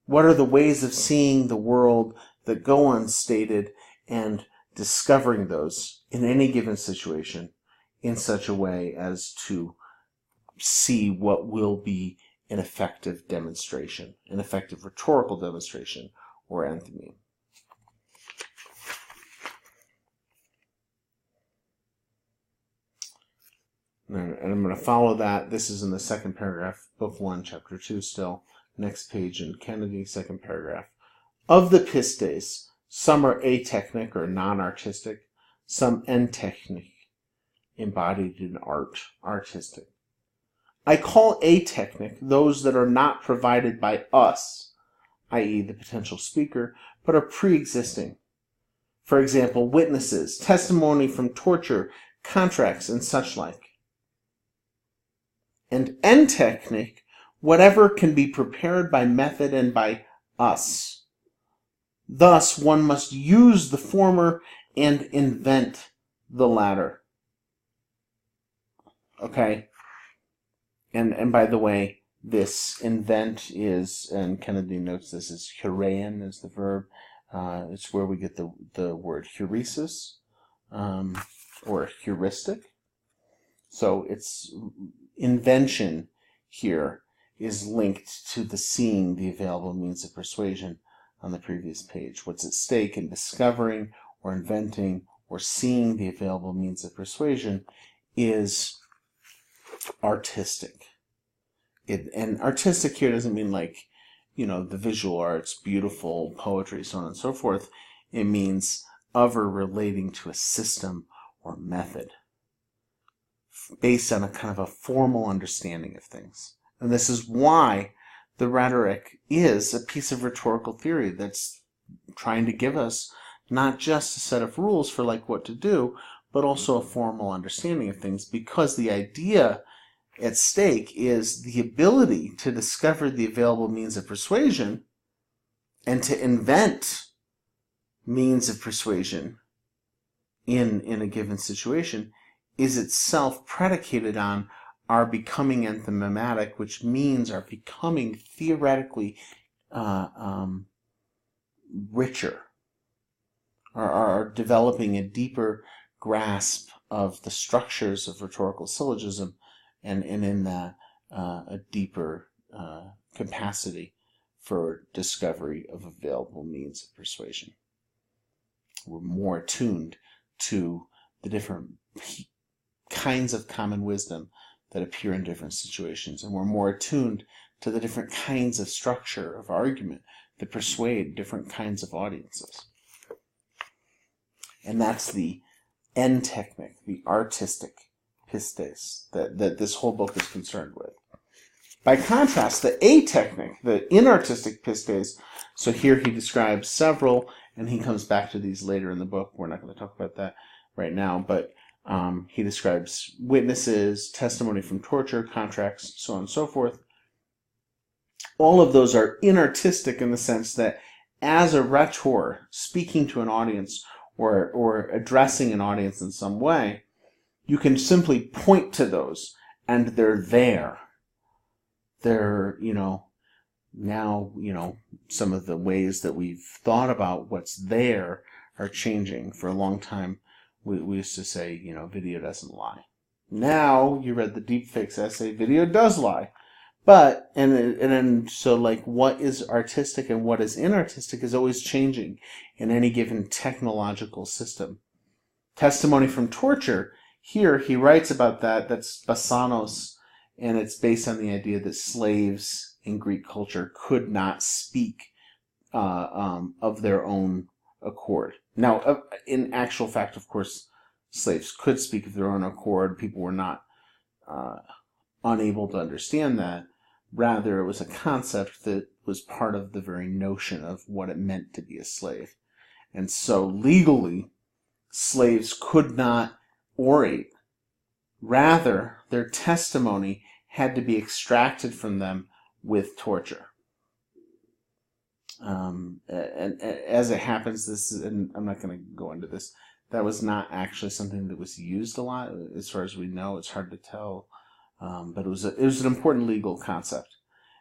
what are the ways of seeing the world that go unstated, and discovering those in any given situation in such a way as to see what will be an effective demonstration, an effective rhetorical demonstration, or enthymeme. And I'm going to follow that. This is in the second paragraph, Book 1, Chapter 2 still. Next page in Kennedy, second paragraph. Of the pistes, some are atechnic or non-artistic, some entechnic, embodied in art, artistic. I call atechnic those that are not provided by us, i.e. the potential speaker, but are pre-existing. For example, witnesses, testimony from torture, contracts, and such like. And entechnic, whatever can be prepared by method and by us. Thus, one must use the former and invent the latter. Okay? And by the way, this invent is, and Kennedy notes this, is heurein is the verb. It's where we get the word heuresis, or heuristic. So it's invention here is linked to the seeing the available means of persuasion on the previous page. What's at stake in discovering or inventing or seeing the available means of persuasion is artistic. And artistic here doesn't mean like, the visual arts, beautiful poetry, so on and so forth. It means of or relating to a system or method based on a kind of a formal understanding of things. And this is why the rhetoric is a piece of rhetorical theory that's trying to give us not just a set of rules for like what to do, but also a formal understanding of things, because the idea at stake is the ability to discover the available means of persuasion and to invent means of persuasion in a given situation is itself predicated on our becoming enthymematic, which means our becoming theoretically richer, or developing a deeper grasp of the structures of rhetorical syllogism, and in that a deeper capacity for discovery of available means of persuasion. We're more attuned to the different kinds of common wisdom that appear in different situations, and we're more attuned to the different kinds of structure of argument that persuade different kinds of audiences. And that's the entechnic, the artistic pistes, that this whole book is concerned with. By contrast, the atechnic, the inartistic pistes, so here he describes several, and he comes back to these later in the book. We're not going to talk about that right now, but he describes witnesses, testimony from torture, contracts, so on and so forth. All of those are inartistic in the sense that as a rhetor speaking to an audience or addressing an audience in some way, you can simply point to those and they're there. They're, now, some of the ways that we've thought about what's there are changing. For a long time, we used to say, video doesn't lie. Now, you read the Deepfakes essay, video does lie. But, so like what is artistic and what is inartistic is always changing in any given technological system. Testimony from torture, here he writes about that, that's basanos, and it's based on the idea that slaves in Greek culture could not speak of their own accord. Now, in actual fact, of course, slaves could speak of their own accord. People were not unable to understand that. Rather, it was a concept that was part of the very notion of what it meant to be a slave. And so, legally, slaves could not orate. Rather, their testimony had to be extracted from them with torture. And as it happens, and I'm not going to go into this, that was not actually something that was used a lot. As far as we know, it's hard to tell. But it was an important legal concept.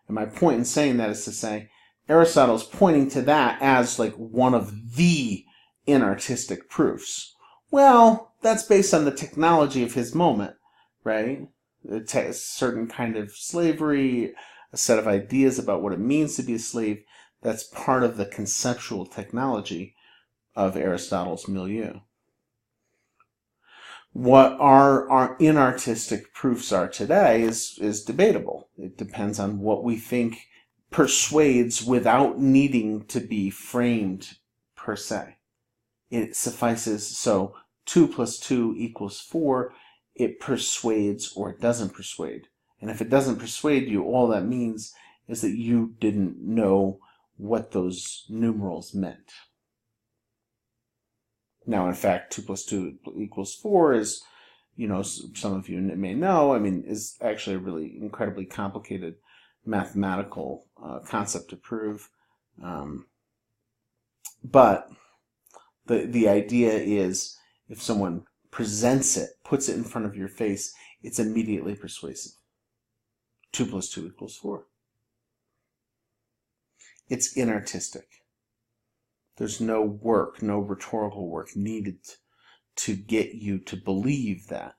And my point in saying that is to say, Aristotle's pointing to that as like one of the inartistic proofs. Well, that's based on the technology of his moment, right? A certain kind of slavery, a set of ideas about what it means to be a slave. That's part of the conceptual technology of Aristotle's milieu. What our inartistic proofs are today is debatable. It depends on what we think persuades without needing to be framed per se. It suffices, so 2 + 2 = 4, it persuades or it doesn't persuade. And if it doesn't persuade you, all that means is that you didn't know what those numerals meant. Now, in fact, 2 plus 2 equals 4 is, some of you may know, is actually a really incredibly complicated mathematical concept to prove. But the idea is, if someone presents it, puts it in front of your face, it's immediately persuasive. 2 plus 2 equals 4. It's inartistic. There's no work, no rhetorical work needed to get you to believe that.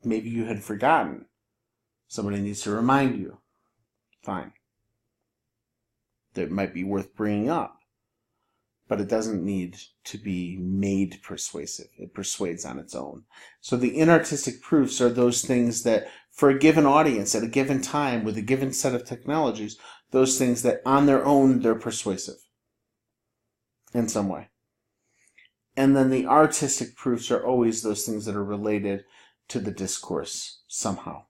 Maybe you had forgotten. Somebody needs to remind you. Fine. That might be worth bringing up. But it doesn't need to be made persuasive. It persuades on its own. So the inartistic proofs are those things that, for a given audience, at a given time, with a given set of technologies, those things that on their own, they're persuasive in some way. And then the artistic proofs are always those things that are related to the discourse somehow.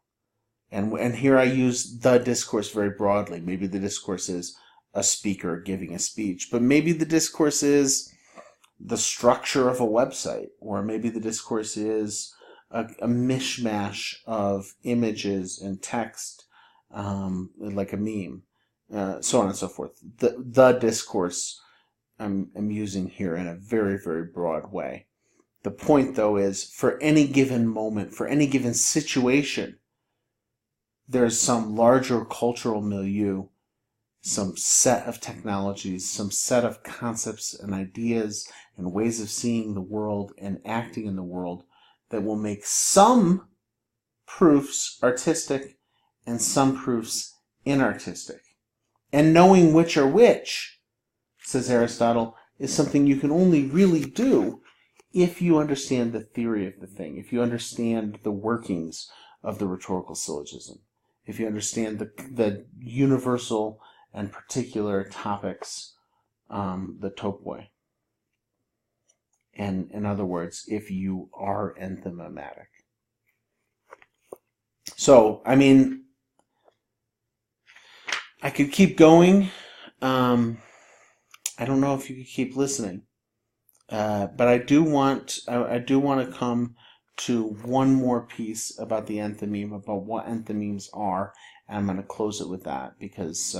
And here I use the discourse very broadly. Maybe the discourse is a speaker giving a speech, but maybe the discourse is the structure of a website, or maybe the discourse is a mishmash of images and text, like a meme, so on and so forth. The discourse I'm using here in a very, very broad way. The point, though, is for any given moment, for any given situation, there's some larger cultural milieu, some set of technologies, some set of concepts and ideas and ways of seeing the world and acting in the world that will make some proofs artistic and some proofs inartistic. And knowing which are which, says Aristotle, is something you can only really do if you understand the theory of the thing, if you understand the workings of the rhetorical syllogism, if you understand the universal and particular topics, the topoi. And in other words, if you are enthymematic. So, I could keep going. I don't know if you could keep listening. But I do want to come to one more piece about the enthymeme, about what enthymemes are, and I'm going to close it with that because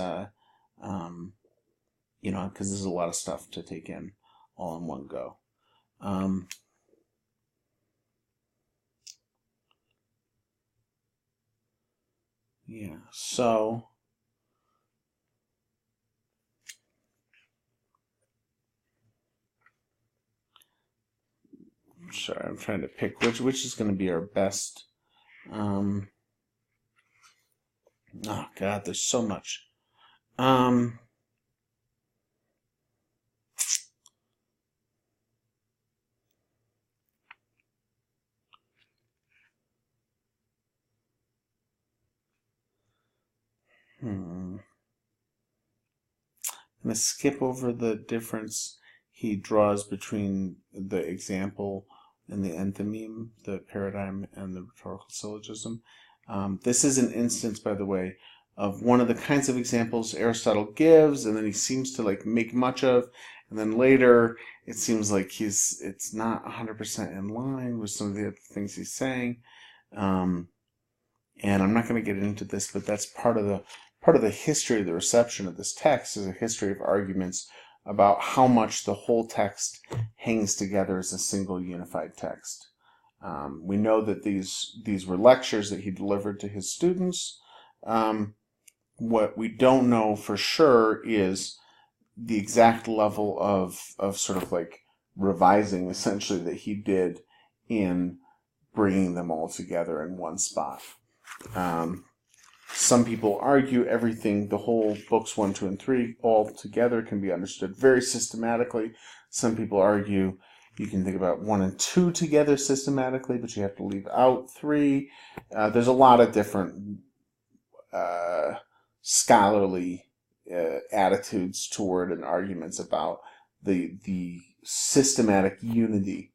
because there's a lot of stuff to take in all in one go. So sorry, I'm trying to pick which is going to be our best. Oh God, there's so much. I'm going to skip over the difference he draws between the example and the enthymeme, the paradigm and the rhetorical syllogism. This is an instance, by the way, of one of the kinds of examples Aristotle gives, and then he seems to make much of, and then later it seems like it's not 100% in line with some of the other things he's saying. And I'm not going to get into this, but that's part of the history of the reception of this text is a history of arguments about how much the whole text hangs together as a single unified text. We know that these were lectures that he delivered to his students. What we don't know for sure is the exact level of sort of revising, essentially, that he did in bringing them all together in one spot. Some people argue everything, the whole books 1, 2, and 3 all together can be understood very systematically. Some people argue you can think about 1 and 2 together systematically, but you have to leave out 3. There's a lot of different scholarly attitudes toward and arguments about the systematic unity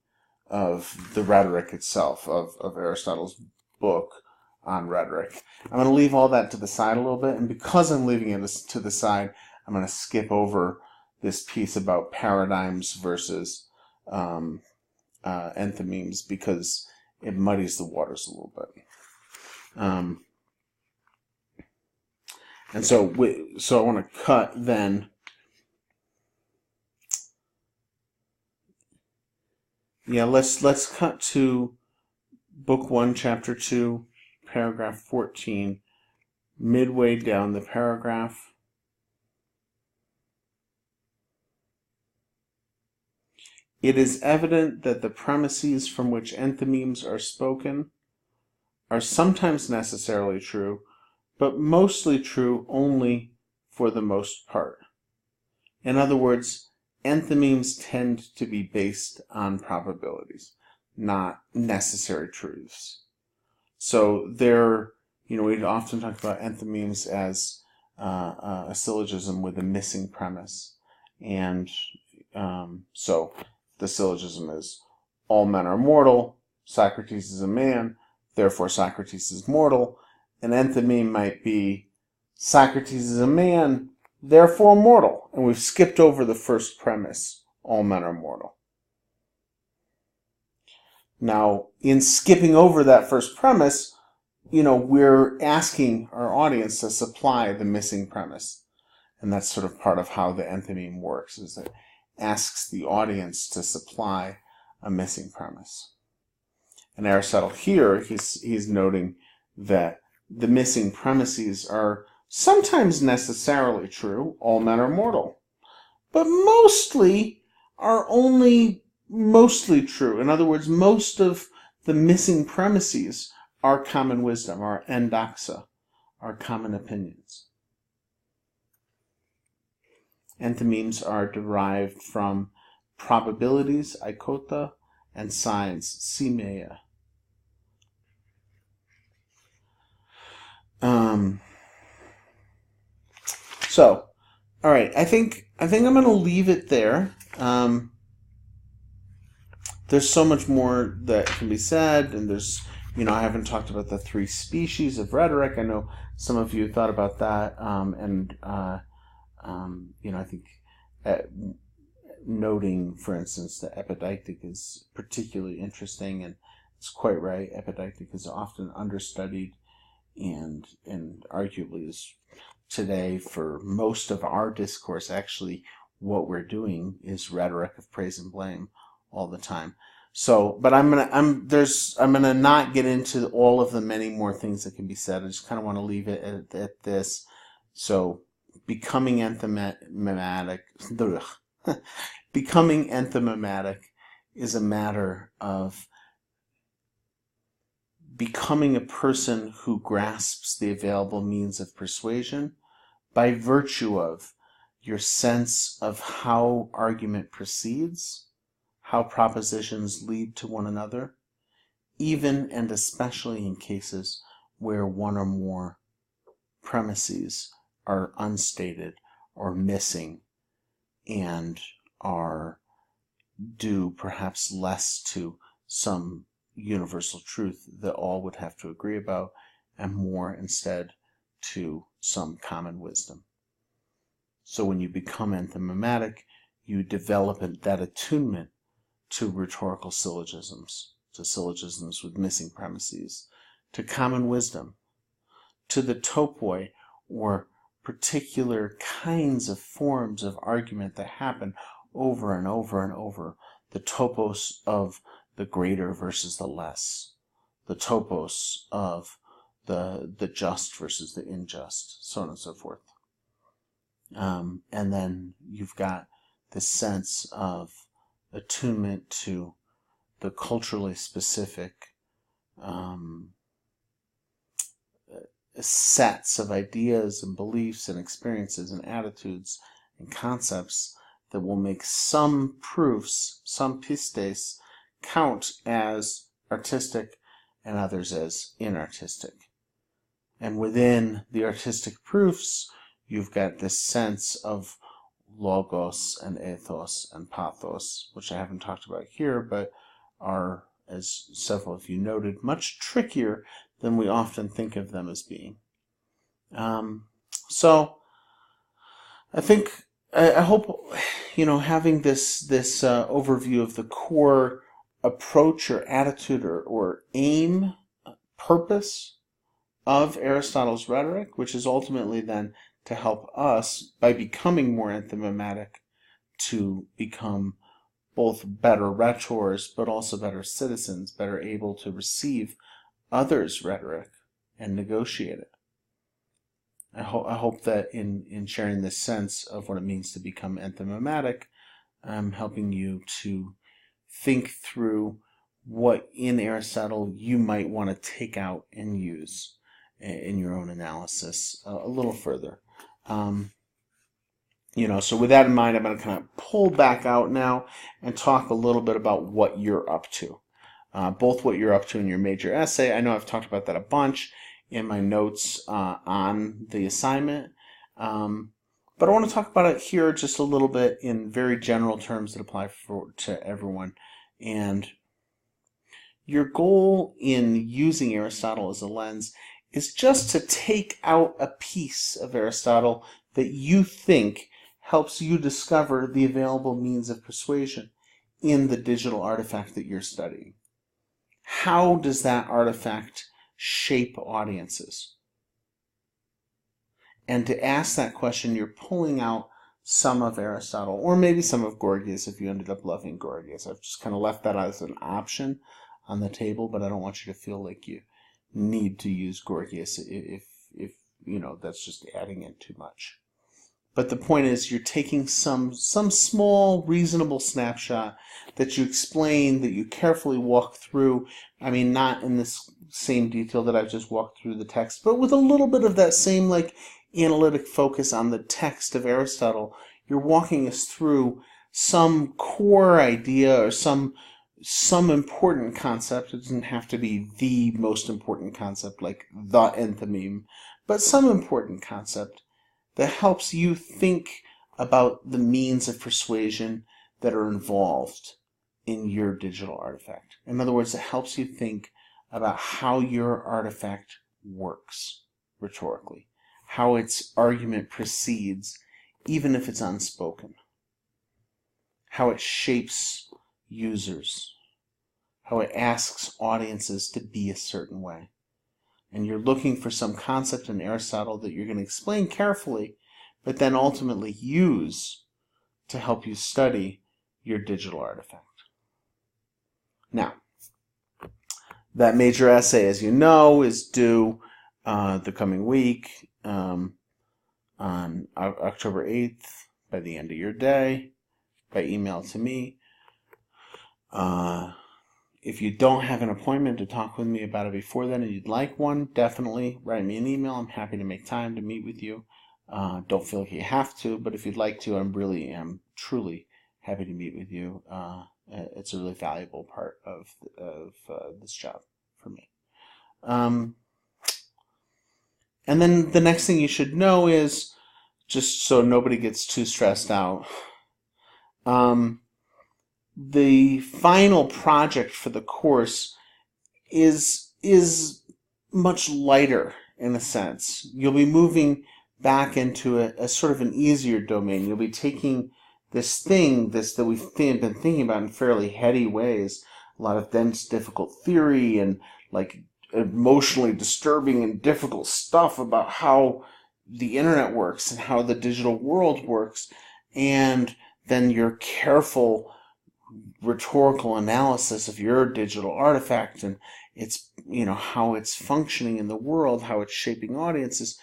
of the rhetoric itself, of Aristotle's book on rhetoric. I'm going to leave all that to the side a little bit, and because I'm leaving it to the side, I'm going to skip over this piece about paradigms versus enthymemes because it muddies the waters a little bit. And so I want to cut then. Yeah, let's cut to Book 1, Chapter 2, paragraph 14, midway down the paragraph. It is evident that the premises from which enthymemes are spoken are sometimes necessarily true, but mostly true only for the most part. In other words, enthymemes tend to be based on probabilities, not necessary truths. So we often talk about enthymemes as a syllogism with a missing premise. And so the syllogism is, all men are mortal, Socrates is a man, therefore Socrates is mortal. An enthymeme might be, Socrates is a man, therefore mortal. And we've skipped over the first premise, all men are mortal. Now, in skipping over that first premise, we're asking our audience to supply the missing premise. And that's sort of part of how the enthymeme works, is it asks the audience to supply a missing premise. And Aristotle here, he's noting that the missing premises are sometimes necessarily true, all men are mortal, but mostly are only mostly true. In other words, most of the missing premises are common wisdom, are endoxa, are common opinions. Enthymemes are derived from probabilities, eikota, and signs, simeia. So, all right, I think I'm going to leave it there. There's so much more that can be said, and there's, I haven't talked about the 3 species of rhetoric. I know some of you thought about that, I think noting, for instance, that epideictic is particularly interesting, and it's quite right. Epideictic is often understudied, and arguably is today, for most of our discourse, actually what we're doing is rhetoric of praise and blame all the time. So, but I'm gonna not get into all of the many more things that can be said. I just kind of want to leave it at this. So, becoming enthymematic is a matter of becoming a person who grasps the available means of persuasion by virtue of your sense of how argument proceeds, how propositions lead to one another, even and especially in cases where one or more premises are unstated or missing and are due perhaps less to some universal truth that all would have to agree about, and more instead to some common wisdom. So when you become enthymematic, you develop that attunement to rhetorical syllogisms, to syllogisms with missing premises, to common wisdom, to the topoi, or particular kinds of forms of argument that happen over and over and over, the topos of the greater versus the less, the topos of the just versus the unjust, so on and so forth. And then you've got this sense of attunement to the culturally specific sets of ideas and beliefs and experiences and attitudes and concepts that will make some proofs, some pistes, count as artistic and others as inartistic. And within the artistic proofs, you've got this sense of logos and ethos and pathos, which I haven't talked about here, but are, as several of you noted, much trickier than we often think of them as being. So I think I hope having this overview of the core approach or attitude or aim, purpose of Aristotle's rhetoric, which is ultimately then to help us, by becoming more enthymematic, to become both better rhetors, but also better citizens, better able to receive others' rhetoric and negotiate it. I hope that in sharing this sense of what it means to become enthymematic, I'm helping you to think through what in Aristotle you might want to take out and use in your own analysis a little further. So with that in mind, I'm going to kind of pull back out now and talk a little bit about what you're up to. Both what you're up to in your major essay. I know I've talked about that a bunch in my notes on the assignment. But I want to talk about it here just a little bit in very general terms that apply to everyone. And your goal in using Aristotle as a lens is just to take out a piece of Aristotle that you think helps you discover the available means of persuasion in the digital artifact that you're studying. How does that artifact shape audiences? And to ask that question, you're pulling out some of Aristotle, or maybe some of Gorgias if you ended up loving Gorgias. I've just kind of left that as an option on the table, but I don't want you to feel like you need to use Gorgias if that's just adding in too much. But the point is, you're taking some small, reasonable snapshot that you explain, that you carefully walk through. I mean, not in this same detail that I've just walked through the text, but with a little bit of that same analytic focus on the text of Aristotle. You're walking us through some core idea or some important concept. It doesn't have to be the most important concept like the enthymeme, but some important concept that helps you think about the means of persuasion that are involved in your digital artifact. In other words, it helps you think about how your artifact works rhetorically, how its argument proceeds, even if it's unspoken, how it shapes users, how it asks audiences to be a certain way. And you're looking for some concept in Aristotle that you're going to explain carefully, but then ultimately use to help you study your digital artifact. Now, that major essay, as you know, is due the coming week on October 8th, by the end of your day, by email to me. If you don't have an appointment to talk with me about it before then and you'd like one, definitely write me an email. I'm happy to make time to meet with you. Don't feel like you have to, but if you'd like to, I am truly happy to meet with you. It's a really valuable part of this job for me. And then the next thing you should know is, just so nobody gets too stressed out, the final project for the course is much lighter in a sense. You'll be moving back into a sort of an easier domain. You'll be taking this that we've been thinking about in fairly heady ways, a lot of dense, difficult theory and emotionally disturbing and difficult stuff about how the internet works and how the digital world works, and then your careful rhetorical analysis of your digital artifact and its, how it's functioning in the world, how it's shaping audiences,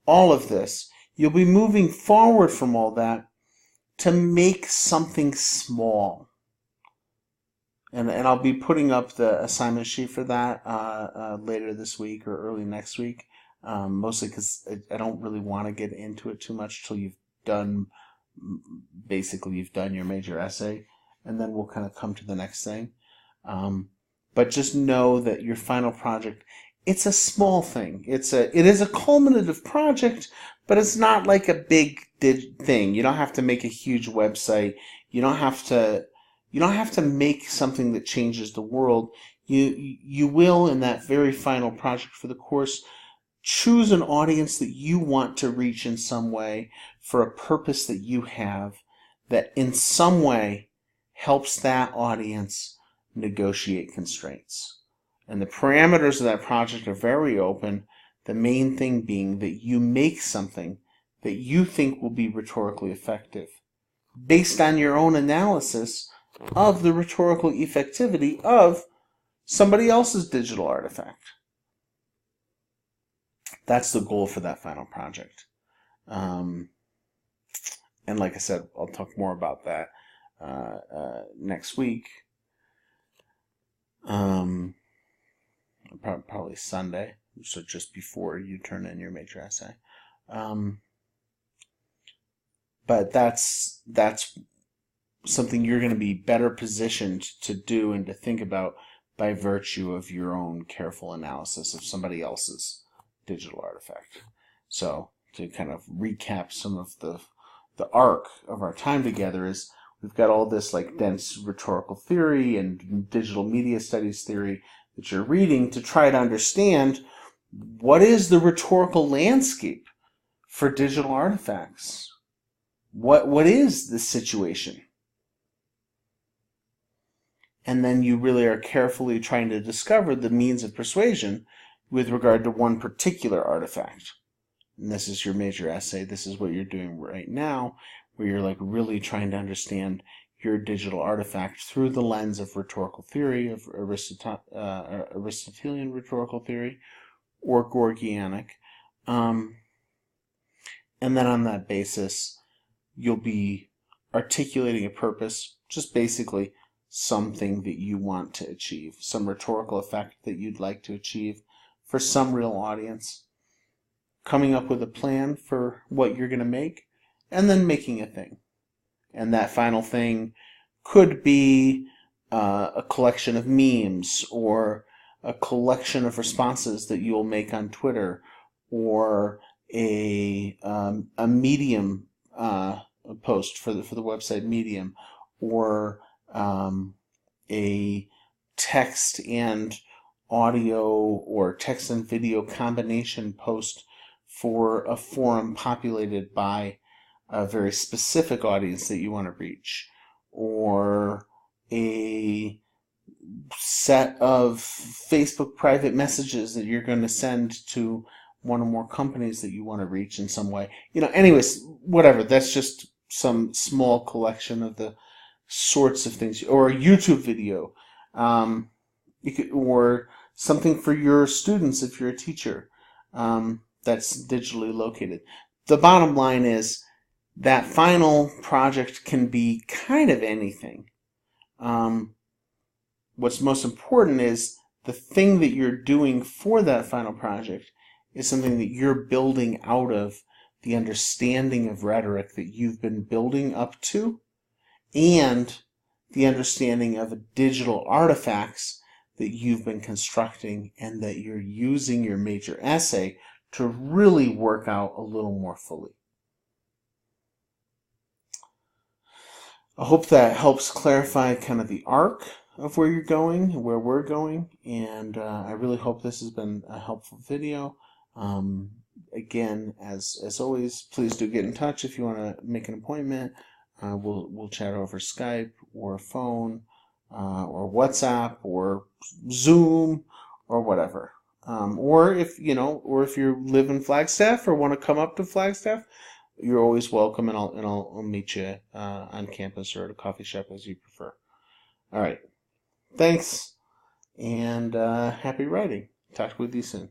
all of this. You'll be moving forward from all that to make something small. And I'll be putting up the assignment sheet for that later this week or early next week, mostly because I don't really want to get into it too much till you've done your major essay, and then we'll kind of come to the next thing. But just know that your final project, it's a small thing. It is a culminative project, but it's not like a big thing. You don't have to make a huge website. You don't have to make something that changes the world. You will, in that very final project for the course, choose an audience that you want to reach in some way for a purpose that you have that in some way helps that audience negotiate constraints. And the parameters of that project are very open, the main thing being that you make something that you think will be rhetorically effective based on your own analysis of the rhetorical effectivity of somebody else's digital artifact. That's the goal for that final project. And like I said, I'll talk more about that next week. Probably Sunday, so just before you turn in your major essay. But that's something you're going to be better positioned to do and to think about by virtue of your own careful analysis of somebody else's digital artifact. So to kind of recap some of the arc of our time together is we've got all this like dense rhetorical theory and digital media studies theory that you're reading to try to understand what is the rhetorical landscape for digital artifacts. What is the situation? And then you really are carefully trying to discover the means of persuasion with regard to one particular artifact. And this is your major essay. This is what you're doing right now, where you're like really trying to understand your digital artifact through the lens of rhetorical theory, of Aristotelian rhetorical theory, or Gorgianic. And then on that basis, you'll be articulating a purpose, just basically something that you want to achieve, some rhetorical effect that you'd like to achieve for some real audience, coming up with a plan for what you're going to make, and then making a thing. And that final thing could be a collection of memes, or a collection of responses that you'll make on Twitter, or a Medium post for the website Medium, or a text and audio or text and video combination post for a forum populated by a very specific audience that you want to reach, or a set of Facebook private messages that you're going to send to one or more companies that you want to reach in some way. Anyways, whatever. That's just some small collection of the sorts of things, or a YouTube video, or something for your students if you're a teacher, that's digitally located. The bottom line is that final project can be kind of anything. What's most important is the thing that you're doing for that final project is something that you're building out of the understanding of rhetoric that you've been building up to, and the understanding of digital artifacts that you've been constructing and that you're using your major essay to really work out a little more fully. I hope that helps clarify kind of the arc of where you're going, where we're going, and I really hope this has been a helpful video. Again, as always, please do get in touch if you want to make an appointment. We'll chat over Skype or phone, or WhatsApp or Zoom or whatever. Or if you live in Flagstaff or want to come up to Flagstaff, you're always welcome, and I'll meet you on campus or at a coffee shop as you prefer. All right, thanks, and happy writing. Talk with you soon.